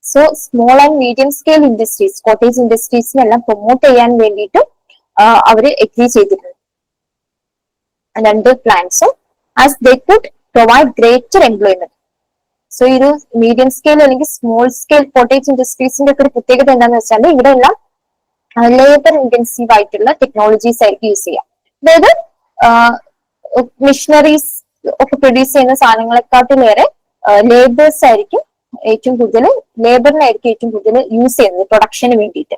Speaker 1: So small and medium scale industries, cottage ഇൻഡസ്ട്രീസിനെല്ലാം promote ചെയ്യാൻ വേണ്ടിയിട്ട് അവര് agree ചെയ്തിട്ടുണ്ട് രണ്ട് പ്ലാൻസും. As they could provide greater employment. So ഈ ഒരു മീഡിയം സ്കെയിൽ അല്ലെങ്കിൽ സ്മോൾ സ്കെയിൽ കോട്ടേജ് ഇൻഡസ്ട്രീസിന്റെ ഒക്കെ ഒരു പ്രത്യേകത എന്താണെന്ന് വെച്ചാൽ ഇവിടെ എല്ലാം ലേബർ ഇന്റൻസീവ് ആയിട്ടുള്ള ടെക്നോളജീസ് ആയിരിക്കും യൂസ് ചെയ്യാം. അതായത് മിഷനറീസ് ഒക്കെ പ്രൊഡ്യൂസ് ചെയ്യുന്ന സാധനങ്ങളെക്കാട്ടിലേറെ ലേബേഴ്സ് ആയിരിക്കും ഏറ്റവും കൂടുതൽ ലേബറിനായിരിക്കും ഏറ്റവും കൂടുതൽ യൂസ് ചെയ്യുന്നത് പ്രൊഡക്ഷന് വേണ്ടിയിട്ട്.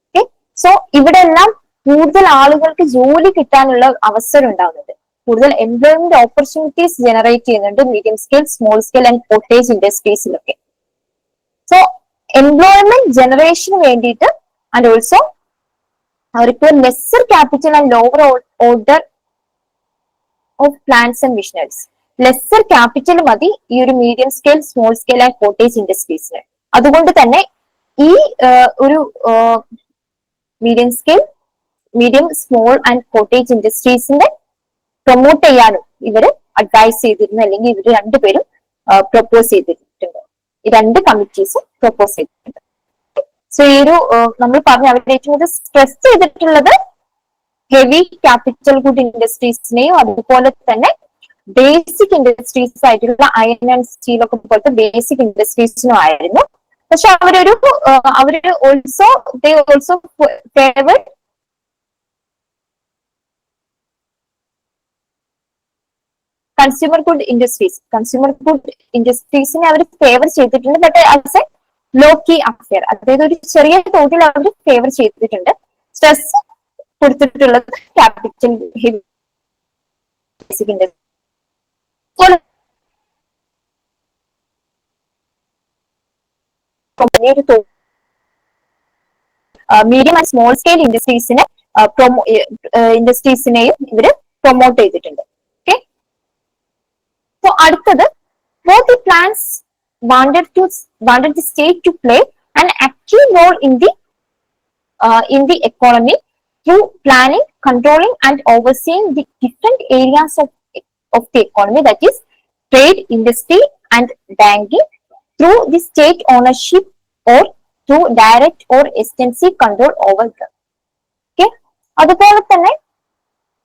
Speaker 1: ഓക്കെ, സോ ഇവിടെ എല്ലാം കൂടുതൽ ആളുകൾക്ക് ജോലി കിട്ടാനുള്ള അവസരം ഉണ്ടാകുന്നുണ്ട്, കൂടുതൽ എംപ്ലോയ്മെന്റ് ഓപ്പർച്യൂണിറ്റീസ് ജനറേറ്റ് ചെയ്യുന്നുണ്ട് medium scale, small scale and cottage ഇൻഡസ്ട്രീസിലൊക്കെ. സോ എംപ്ലോയ്മെന്റ് ജനറേഷന് വേണ്ടിയിട്ട് and also require lesser capital and lower order of plants and machineries. Lesser capital മതി ഈ ഒരു medium scale, small scale and cottage ഇൻഡസ്ട്രീസിന്. അതുകൊണ്ട് തന്നെ ഈ ഒരു മീഡിയം സ്മോൾ ആൻഡ് കോട്ടേജ് ഇൻഡസ്ട്രീസിന്റെ പ്രൊമോട്ട് ചെയ്യാനും ഇവര് അഡ്വൈസ് ചെയ്തിരുന്നു, അല്ലെങ്കിൽ ഇവർ രണ്ടുപേരും പ്രൊപ്പോസ് ചെയ്തിട്ടുണ്ട്, ഈ രണ്ട് കമ്മിറ്റീസും പ്രൊപ്പോസ് ചെയ്തിട്ടുണ്ട്. സോ ഈ ഒരു നമ്മൾ പറഞ്ഞ അവരുടെ ഏറ്റവും കൂടുതൽ സ്ട്രെസ് ചെയ്തിട്ടുള്ളത് ഹെവി ക്യാപിറ്റൽ ഗുഡ് ഇൻഡസ്ട്രീസിനെയും അതുപോലെ തന്നെ ബേസിക് ഇൻഡസ്ട്രീസ് ആയിട്ടുള്ള അയൺ ആൻഡ് സ്റ്റീൽ ഒക്കെ പോലത്തെ ബേസിക് ഇൻഡസ്ട്രീസിനും ആയിരുന്നു. പക്ഷെ അവര് ഓൾസോ ഫേവർഡ് കൺസ്യൂമർ ഗുഡ് ഇൻഡസ്ട്രീസിനെ അവർ ഫേവർ ചെയ്തിട്ടുണ്ട്. But as a low key affair, അതായത് ഒരു ചെറിയ തോതിൽ അവർ ഫേവർ ചെയ്തിട്ടുണ്ട്. സ്ട്രെസ് കൊടുത്തിട്ടുള്ളത് capital basic industry. Medium and small scale ഇൻഡസ്ട്രീസിനെയും ഇവര് പ്രൊമോട്ട് ചെയ്തിട്ടുണ്ട്. ഓക്കെ, സോ അടുത്തത് both the plans wanted the state to play an active role in the economy through planning, controlling and overseeing the different areas of the economy, that is trade, industry and banking, through the state ownership or through direct or extensive control over them. Okay, അതുപോലെ തന്നെ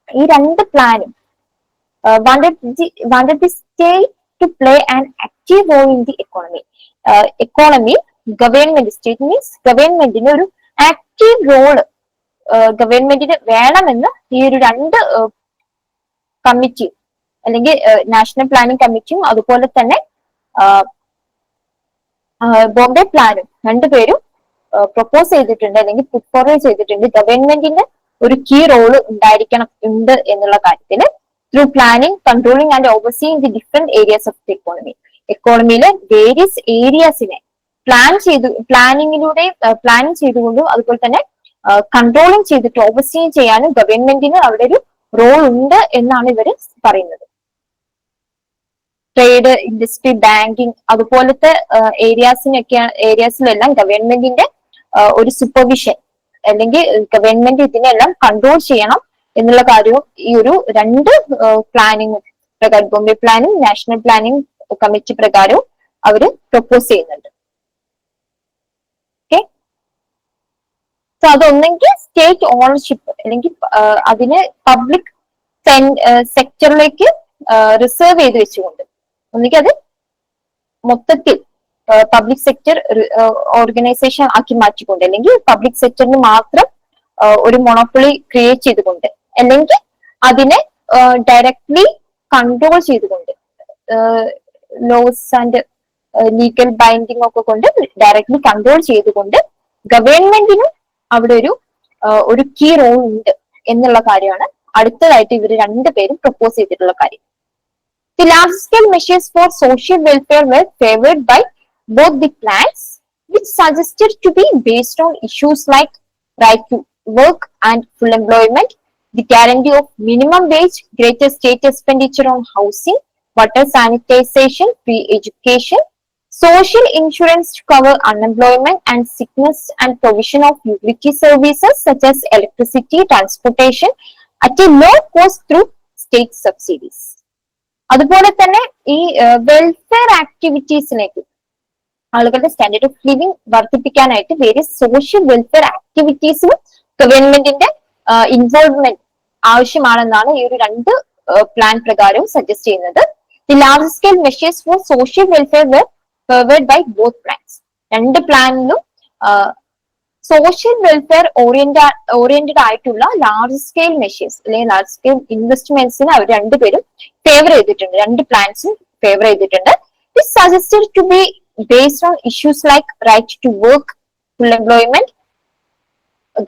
Speaker 1: ഈ രണ്ട് പ്ലാനും wanted the state to play an active role in the economy. Government, state means ഗവൺമെന്റിന് ഒരു active role ഗവൺമെന്റിന് വേണമെന്ന് ഈ ഒരു രണ്ട് കമ്മിറ്റി അല്ലെങ്കിൽ നാഷണൽ പ്ലാനിംഗ് കമ്മിറ്റിയും അതുപോലെ തന്നെ ബോംബെ പ്ലാനും രണ്ടുപേരും പ്രൊപ്പോസ് ചെയ്തിട്ടുണ്ട് അല്ലെങ്കിൽ പുട്ട് ഫോർവേഡ് ചെയ്തിട്ടുണ്ട്. ഗവൺമെന്റിന് ഒരു കീ റോള് ഉണ്ട് എന്നുള്ള കാര്യത്തിന് through planning, controlling and overseeing the different areas of the economy. എക്കോണമിയിലെ വേരിയസ് ഏരിയാസിനെ പ്ലാനിങ് ചെയ്തുകൊണ്ടും അതുപോലെ തന്നെ കൺട്രോളിങ് ചെയ്തിട്ട് ഓവർസീ ചെയ്യാനും ഗവൺമെന്റിന് അവിടെ ഒരു റോൾ ഉണ്ട് എന്നാണ് ഇവര് പറയുന്നത്. ട്രേഡ്, ഇൻഡസ്ട്രി, ബാങ്കിങ് അതുപോലത്തെ ഏരിയാസിലെല്ലാം ഗവൺമെന്റിന്റെ ഒരു സൂപ്പർവിഷൻ അല്ലെങ്കിൽ ഗവൺമെന്റ് ഇതിനെല്ലാം കൺട്രോൾ ചെയ്യണം എന്നുള്ള കാര്യവും ഈ ഒരു രണ്ട് പ്ലാനിങ് പ്രകാരം, Bombay planning, national planning committee പ്രകാരവും അവര് പ്രൊപ്പോസ് ചെയ്യുന്നുണ്ട്. ഓക്കെ, സോ അതൊന്നെങ്കിൽ സ്റ്റേറ്റ് ഓണർഷിപ്പ് അല്ലെങ്കിൽ അതിന് പബ്ലിക് സെക്ടറിലേക്ക് റിസർവ് ചെയ്ത് വെച്ചുകൊണ്ട്, ഒന്നുകിൽ അത് മൊത്തത്തിൽ പബ്ലിക് സെക്ടർ ഓർഗനൈസേഷൻ ആക്കി മാറ്റിക്കൊണ്ട്, അല്ലെങ്കിൽ പബ്ലിക് സെക്ടറിന് മാത്രം ഒരു മൊണോപ്പൊളി ക്രിയേറ്റ് ചെയ്തുകൊണ്ട്, അല്ലെങ്കിൽ അതിനെ ഡയറക്ട്ലി കൺട്രോൾ ചെയ്തുകൊണ്ട്, ലോസ് ആൻഡ് ലീഗൽ ബൈൻഡിങ് ഒക്കെ കൊണ്ട് ഡയറക്ട്ലി കൺട്രോൾ ചെയ്തുകൊണ്ട് ഗവൺമെന്റിനും അവിടെ ഒരു കീ റോൾ ഉണ്ട് എന്നുള്ള കാര്യമാണ് അടുത്തതായിട്ട് ഇവർ രണ്ടുപേരും പ്രപ്പോസ് ചെയ്തിട്ടുള്ള കാര്യം. The large-scale measures for social welfare were favored by both the plans, which suggested to be based on issues like right to work and full employment, the guarantee of minimum wage, greater state expenditure on housing, water sanitization, free education, social insurance to cover unemployment and sickness, and provision of utility services such as electricity, transportation at a low cost through state subsidies. അതുപോലെ തന്നെ ഈ welfare ആക്ടിവിറ്റീസിലേക്ക് ആളുകളുടെ standard of living വർദ്ധിപ്പിക്കാനായിട്ട് various social welfare ആക്ടിവിറ്റീസിലും ഗവൺമെന്റിന്റെ involvement ആവശ്യമാണെന്നാണ് ഈ ഒരു രണ്ട് പ്ലാൻ പ്രകാരവും സജസ്റ്റ് ചെയ്യുന്നത്. The large scale measures for social welfare were favoured by both plans. രണ്ട് പ്ലാനിലും സോഷ്യൽ വെൽഫെയർ ഓറിയന്റഡ് ആയിട്ടുള്ള ലാർജ് സ്കെയിൽ മെഷേഴ്സ് അല്ലെങ്കിൽ ലാർജ് സ്കെയിൽ ഇൻവെസ്റ്റ്മെന്റ്സിന് അവർ രണ്ടുപേരും ഫേവർ ചെയ്തിട്ടുണ്ട്, രണ്ട് പ്ലാൻസും ഫേവർ ചെയ്തിട്ടുണ്ട്. This suggested to be based on issues like right to work, full employment,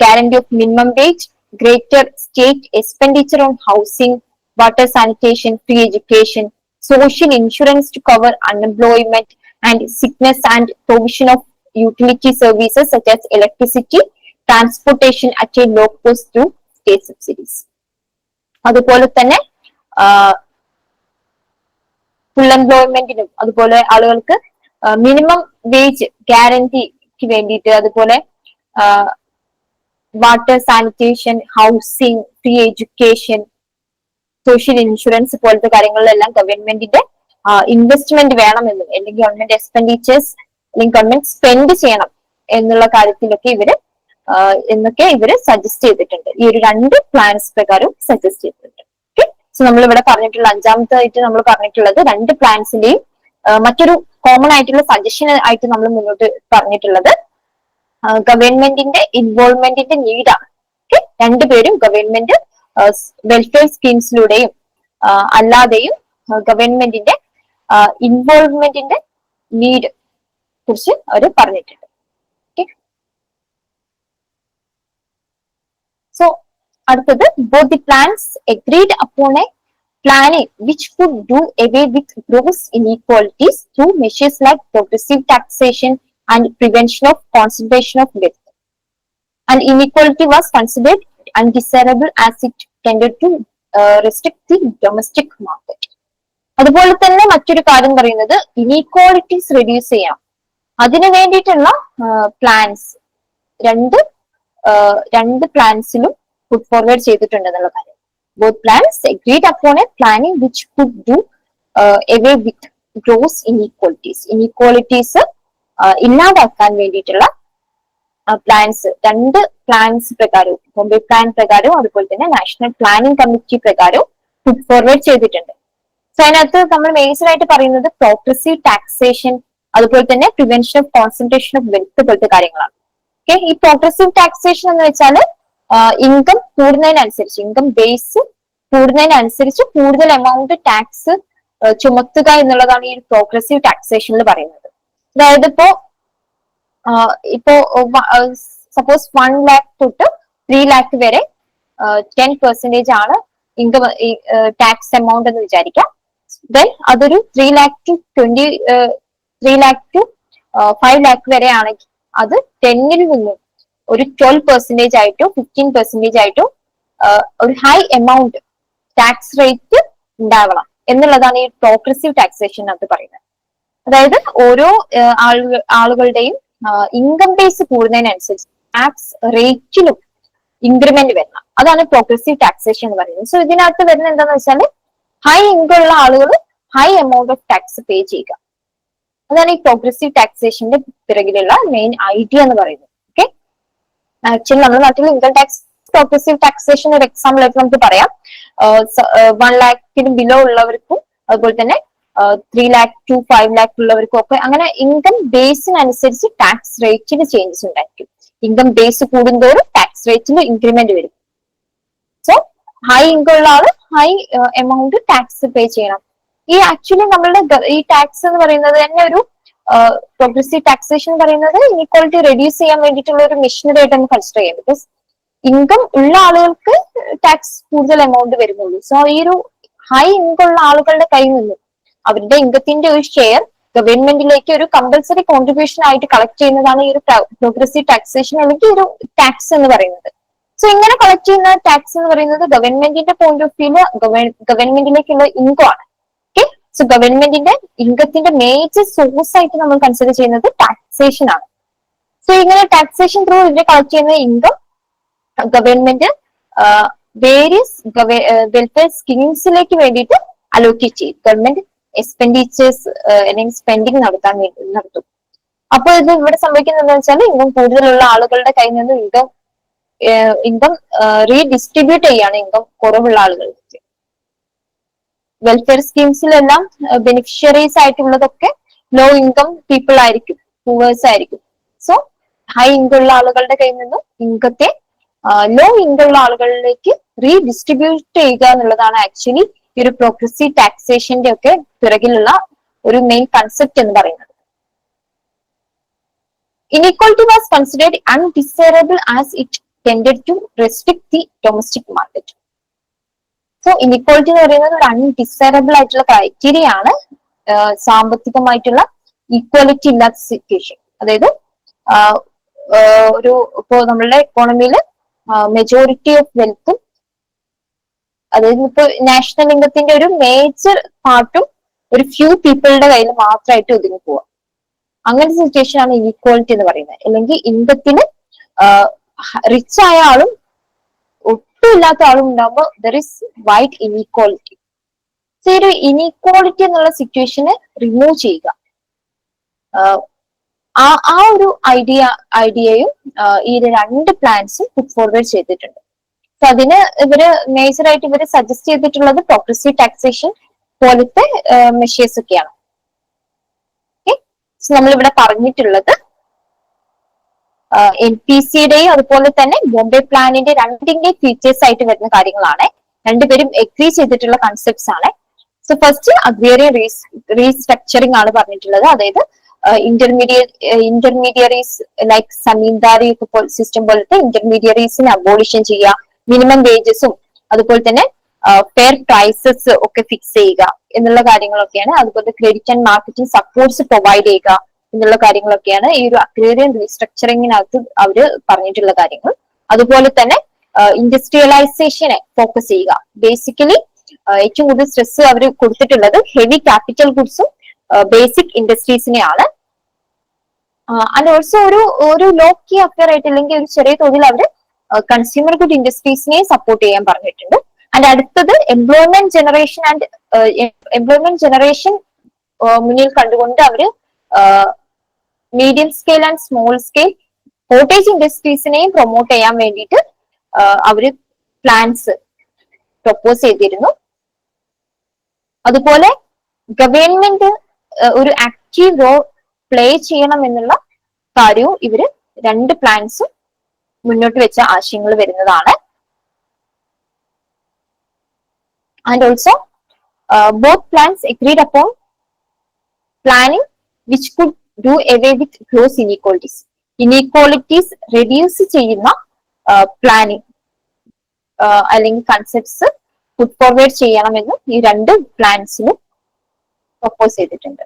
Speaker 1: guarantee of minimum wage, greater state expenditure on housing, water sanitation, free education, social insurance to cover unemployment and sickness, and provision of utility services such as electricity, transportation at a low cost through state subsidies. അതുപോലെ തന്നെ full എംപ്ലോയ്മെന്റിനും അതുപോലെ ആളുകൾക്ക് minimum wage ഗ്യാരണ്ടിക്ക് വേണ്ടിയിട്ട്, അതുപോലെ water sanitation, housing, free education, social insurance പോലത്തെ കാര്യങ്ങളിലെല്ലാം ഗവൺമെന്റിന്റെ investment വേണമെന്നും അല്ലെങ്കിൽ ഗവൺമെന്റ് എക്സ്പെൻഡിച്ചേഴ്സ് അല്ലെങ്കിൽ ഗവൺമെന്റ് സ്പെൻഡ് ചെയ്യണം എന്നുള്ള കാര്യത്തിലൊക്കെ ഇവര് സജസ്റ്റ് ചെയ്തിട്ടുണ്ട്. ഈ ഒരു രണ്ട് പ്ലാൻസ് പ്രകാരം സജസ്റ്റ് ചെയ്തിട്ടുണ്ട്. ഓക്കെ, സോ നമ്മൾ ഇവിടെ പറഞ്ഞിട്ടുള്ള അഞ്ചാമത്തായിട്ട് നമ്മൾ പറഞ്ഞിട്ടുള്ളത് രണ്ട് പ്ലാൻസിന്റെയും മറ്റൊരു കോമൺ ആയിട്ടുള്ള സജഷൻ ആയിട്ട് നമ്മൾ മുന്നോട്ട് പറഞ്ഞിട്ടുള്ളത് ഗവൺമെന്റിന്റെ ഇൻവോൾവ്മെന്റിന്റെ നീഡാണ്. ഓക്കെ, രണ്ടുപേരും ഗവൺമെന്റ് വെൽഫെയർ സ്കീംസിലൂടെയും അല്ലാതെയും ഗവൺമെന്റിന്റെ ഇൻവോൾവ്മെന്റിന്റെ നീഡ് കുറിച്ച് അവർ പറഞ്ഞിട്ടുണ്ട്. ഓക്കെ, സോ അടുത്തത് both the plans agreed upon a planning which could do away with gross inequalities through measures like progressive taxation and prevention of concentration of wealth. And inequality was considered undesirable as it tended to restrict the domestic market. അതുപോലെ തന്നെ മറ്റൊരു കാര്യം പറയുന്നത് inequalities reduce ചെയ്യാം, അതിനു വേണ്ടിയിട്ടുള്ള plans രണ്ട് പ്ലാൻസിലും puttu forward ചെയ്തിട്ടുണ്ട് എന്നുള്ള കാര്യം. Both plans agreed upon a planning which could do away with gross inequalities. Inequalities ഇല്ലാതാക്കാൻ വേണ്ടിയിട്ടുള്ള പ്ലാൻസ് രണ്ട് പ്ലാൻസ് പ്രകാരവും, ബോംബെ പ്ലാൻ പ്രകാരവും അതുപോലെ തന്നെ നാഷണൽ പ്ലാനിംഗ് കമ്മിറ്റി പ്രകാരവും പുട്ട് ഫോർവേഡ് ചെയ്തിട്ടുണ്ട്. സോ അതിനകത്ത് നമ്മൾ മേജർ ആയിട്ട് പറയുന്നത് പ്രോഗ്രസീവ് ടാക്സേഷൻ, അതുപോലെ തന്നെ prevention of concentration of wealth പോലത്തെ കാര്യങ്ങളാണ്. ഓക്കെ, ഈ പ്രോഗ്രസീവ് ടാക്സേഷൻ എന്ന് വെച്ചാൽ ഇൻകം കൂടുന്നതിനനുസരിച്ച്, ഇൻകം ബേസ് കൂടുന്നതിനനുസരിച്ച് കൂടുതൽ എമൗണ്ട് ടാക്സ് ചുമത്തുക എന്നുള്ളതാണ് ഈ പ്രോഗ്രസീവ് ടാക്സേഷനിൽ പറയുന്നത്. അതായത് ഇപ്പോ സപ്പോസ് 1 lakh തൊട്ട് 3 lakh വരെ 10% ആണ് ഇൻകം ടാക്സ് എമൗണ്ട് എന്ന് വിചാരിക്കാം. ദെൻ അതൊരു 3 lakh to 5 lakh വരെ ആണെങ്കിൽ അത് 10ൽ നിന്നും ഒരു 12% ആയിട്ടോ 15% ആയിട്ടോ ഒരു ഹൈ എമൗണ്ട് ടാക്സ് റേറ്റ് ഉണ്ടാവണം. എന്നുള്ളതാണ് ഈ പ്രോഗ്രസീവ് ടാക്സേഷനകത്ത് പറയുന്നത്. അതായത് ഓരോ ആളുകളുടെയും ഇൻകം ബേസ് കൂടുന്നതിനനുസരിച്ച് ടാക്സ് റേറ്റിലും ഇൻക്രിമെന്റ് വരണം. അതാണ് പ്രോഗ്രസീവ് ടാക്സേഷൻ എന്ന് പറയുന്നത്. സോ ഇതിനകത്ത് വരുന്നത് എന്താണെന്ന് വെച്ചാൽ ഹൈ ഇൻകം ഉള്ള ആളുകൾ ഹൈ എമൗണ്ട് ഓഫ് ടാക്സ് പേ ചെയ്യുക. അതാണ് ഈ പ്രോഗ്രസീവ് ടാക്സേഷന്റെ പിറകിലുള്ള മെയിൻ ഐഡിയ എന്ന് പറയുന്നത്. ഓക്കെ, ആക്ച്വലി നമ്മുടെ നാട്ടിൽ ഇൻകം ടാക്സ് പ്രോഗ്രസീവ് ടാക്സേഷൻ ഒരു എക്സാമ്പിൾ ആയിട്ട് നമുക്ക് പറയാം. 1 lakhന് ബിലോ ഉള്ളവർക്കും അതുപോലെ തന്നെ 3 lakh to 5 lakh ഉള്ളവർക്കും ഒക്കെ അങ്ങനെ ഇൻകം ബേസിനനുസരിച്ച് ടാക്സ് റേറ്റിന് ചേഞ്ചസ് ഉണ്ടായിരിക്കും. ഇൻകം ബേസ് കൂടുന്തോറും ടാക്സ് റേറ്റിന് ഇൻക്രിമെന്റ് വരും. സോ ഹൈ ഇൻകം ഉള്ള ആള് ഹൈ എമൗണ്ട് ടാക്സ് പേ ചെയ്യണം. ഈ ആക്ച്വലി നമ്മളുടെ ഈ ടാക്സ് എന്ന് പറയുന്നത് തന്നെ ഒരു പ്രോഗ്രസീവ് ടാക്സേഷൻ എന്ന് പറയുന്നത് ഇനീക്വാളിറ്റി റെഡ്യൂസ് ചെയ്യാൻ വേണ്ടിയിട്ടുള്ള ഒരു മെഷീനറി ആയിട്ട് നമുക്ക് കൺസിഡർ ചെയ്യാം. ബിക്കോസ് ഇൻകം ഉള്ള ആളുകൾക്ക് ടാക്സ് കൂടുതൽ എമൗണ്ട് വരുന്നുള്ളൂ. സോ ഈ ഒരു ഹൈ ഇൻകം ഉള്ള ആളുകളുടെ കയ്യിൽ നിന്നും അവരുടെ ഇൻകത്തിന്റെ ഒരു ഷെയർ ഗവൺമെന്റിലേക്ക് ഒരു കമ്പൽസറി കോൺട്രിബ്യൂഷൻ ആയിട്ട് കളക്ട് ചെയ്യുന്നതാണ് ഈ ഒരു പ്രോഗ്രസീവ് ടാക്സേഷൻ അല്ലെങ്കിൽ ഒരു ടാക്സ് എന്ന് പറയുന്നത്. സോ ഇങ്ങനെ കളക്ട് ചെയ്യുന്ന ടാക്സ് എന്ന് പറയുന്നത് ഗവൺമെന്റിന്റെ പോയിന്റ് ഓഫ് വ്യൂല് ഗവൺമെന്റിലേക്കുള്ള ഇൻകം ആണ്. ഓക്കെ, സോ ഗവൺമെന്റിന്റെ ഇൻകത്തിന്റെ മേജർ സോഴ്സ് ആയിട്ട് നമ്മൾ കൺസിഡർ ചെയ്യുന്നത് ടാക്സേഷൻ ആണ്. സോ ഇങ്ങനെ ടാക്സേഷൻ ത്രൂ ഇതിനെ കളക്ട് ചെയ്യുന്ന ഇൻകം ഗവൺമെന്റ് വേരിയസ് വെൽഫെയർ സ്കീംസിലേക്ക് വേണ്ടിയിട്ട് അലോക്കേറ്റ് ചെയ്യും. ഗവൺമെന്റ് എക്സ്പെൻഡിച്ചേഴ്സ് അല്ലെങ്കിൽ സ്പെൻഡിങ് നടത്തും. അപ്പോൾ ഇത് ഇവിടെ സംഭവിക്കുന്നത് എന്താണെന്ന് വെച്ചാൽ ഇൻകം കൂടുതലുള്ള ആളുകളുടെ കയ്യിൽ നിന്ന് ഇൻകം റീഡിസ്ട്രിബ്യൂട്ട് ചെയ്യാണ് ഇൻകം കുറവുള്ള ആളുകൾക്ക്. വെൽഫെയർ സ്കീംസിലെല്ലാം ബെനിഫിഷ്യറീസ് ആയിട്ടുള്ളതൊക്കെ ലോ ഇൻകം പീപ്പിൾ ആയിരിക്കും, പൂവേഴ്സ് ആയിരിക്കും. സോ ഹൈ ഇൻകം ഉള്ള ആളുകളുടെ കയ്യിൽ നിന്നും ഇൻകത്തെ ലോ ഇൻകം ഉള്ള ആളുകളിലേക്ക് റീഡിസ്ട്രിബ്യൂട്ട് ചെയ്യുക എന്നുള്ളതാണ് ആക്ച്വലി ഈ ഒരു പ്രോഗ്രസീവ് ടാക്സേഷന്റെ ഒക്കെ പിറകിലുള്ള ഒരു മെയിൻ കൺസെപ്റ്റ് എന്ന് പറയുന്നത്. Inequality was considered undesirable as it tended to restrict the domestic market. So inequality എന്ന് പറയുന്നത് ഒരു അൺഡിസൈറബിൾ ആയിട്ടുള്ള ക്രൈറ്റീരിയ ആണ് സാമ്പത്തികമായിട്ടുള്ള ഈക്വാലിറ്റി ഇല്ലാത്ത സിറ്റുവേഷൻ. അതായത് ഇപ്പോ നമ്മളുടെ എക്കോണമിയിൽ മെജോറിറ്റി ഓഫ് വെൽത്തും അതായത് ഇപ്പൊ നാഷണൽ ഇൻകത്തിന്റെ ഒരു മേജർ പാർട്ടും ഒരു ഫ്യൂ പീപ്പിളുടെ കയ്യിൽ മാത്രമായിട്ട് ഒതുങ്ങി പോവാം. അങ്ങനത്തെ സിറ്റുവേഷൻ ആണ് ഇനീക്വാളിറ്റി എന്ന് പറയുന്നത്. അല്ലെങ്കിൽ ഇൻകത്തിന് റിച്ച് ആയ ആളും ഒട്ടും ഇല്ലാത്ത ആളും ഉണ്ടാകുമ്പോൾ there is wide inequality. So ഈ ഒരു ഇനീക്വാളിറ്റി എന്നുള്ള സിറ്റുവേഷന് റിമൂവ് ചെയ്യുക, ആ ഒരു ഐഡിയയും ഈ രണ്ട് പ്ലാൻസും പുട്ട് ഫോർവേഡ് ചെയ്തിട്ടുണ്ട്. സോ അതിന് മേജറായിട്ട് ഇവര് സജസ്റ്റ് ചെയ്തിട്ടുള്ളത് പ്രോഗ്രസീവ് ടാക്സേഷൻ പോലത്തെ മെഷേഴ്സ് ഒക്കെയാണ്. നമ്മളിവിടെ പറഞ്ഞിട്ടുള്ളത് NPCയുടെയും അതുപോലെ തന്നെ ബോംബെ പ്ലാനിന്റെ രണ്ടിന്റെയും ഫീച്ചേഴ്സ് ആയിട്ട് വരുന്ന കാര്യങ്ങളാണ്. രണ്ടുപേരും എഗ്രി ചെയ്തിട്ടുള്ള കൺസെപ്റ്റ്സ് ആണ്. സോ ഫസ്റ്റ് അഗ്രേറിയൻ റീസ്ട്രക്ചറിങ് ആണ് പറഞ്ഞിട്ടുള്ളത്. അതായത് ഇന്റർമീഡിയറീസ് ലൈക്ക് സമീന്ദാരി സിസ്റ്റം പോലത്തെ ഇന്റർമീഡിയറീസിനെ അബോളിഷൻ ചെയ്യുക, മിനിമം വേജസും അതുപോലെ തന്നെ ഫെയർ പ്രൈസസ് ഒക്കെ ഫിക്സ് ചെയ്യുക എന്നുള്ള കാര്യങ്ങളൊക്കെയാണ്. അതുപോലെ credit and marketing supports provide ചെയ്യുക എന്നുള്ള കാര്യങ്ങളൊക്കെയാണ് ഈ ഒരു അഗ്രേറിയൻ റീസ്ട്രക്ചറിങ്ങിനകത്ത് അവര് പറഞ്ഞിട്ടുള്ള കാര്യങ്ങൾ. അതുപോലെ തന്നെ ഇൻഡസ്ട്രിയലൈസേഷനെ ഫോക്കസ് ചെയ്യുക. ബേസിക്കലി ഏറ്റവും കൂടുതൽ സ്ട്രെസ് അവർ കൊടുത്തിട്ടുള്ളത് ഹെവി ക്യാപിറ്റൽ ഗുഡ്സും ബേസിക് ഇൻഡസ്ട്രീസിനെയാണ്. ആൻഡ് ഓൾസോ ഒരു ലോ കീ അഫയർ ആയിട്ട് അല്ലെങ്കിൽ ഒരു ചെറിയ തോതിൽ അവര് കൺസ്യൂമർ ഗുഡ് ഇൻഡസ്ട്രീസിനെ സപ്പോർട്ട് ചെയ്യാൻ പറഞ്ഞിട്ടുണ്ട്. ആൻഡ് അടുത്തത് എംപ്ലോയ്മെന്റ് ജനറേഷൻ മുന്നിൽ കണ്ടുകൊണ്ട് അവര് medium scale and small scale cottage ഇൻഡസ്ട്രീസിനെയും പ്രൊമോട്ട് ചെയ്യാൻ വേണ്ടിയിട്ട് അവര് പ്ലാൻസ് പ്രൊപ്പോസ് ചെയ്തിരുന്നു. അതുപോലെ ഗവൺമെന്റ് ഒരു ആക്റ്റീവ് റോൾ പ്ലേ ചെയ്യണം എന്നുള്ള കാര്യവും ഇവര് രണ്ട് പ്ലാൻസും മുന്നോട്ട് വെച്ച ആശയങ്ങൾ വരുന്നതാണ്. And also both plans agreed upon planning which could do away with gross inequalities reduce ചെയ്യുന്ന പ്ലാനിങ് അല്ലെങ്കിൽ കൺസെപ്റ്റ്സ് പുട്ട് ഫോർവേഡ് ചെയ്യണമെന്ന് ഈ രണ്ട് പ്ലാൻസിനും പ്രൊപ്പോസ് ചെയ്തിട്ടുണ്ട്.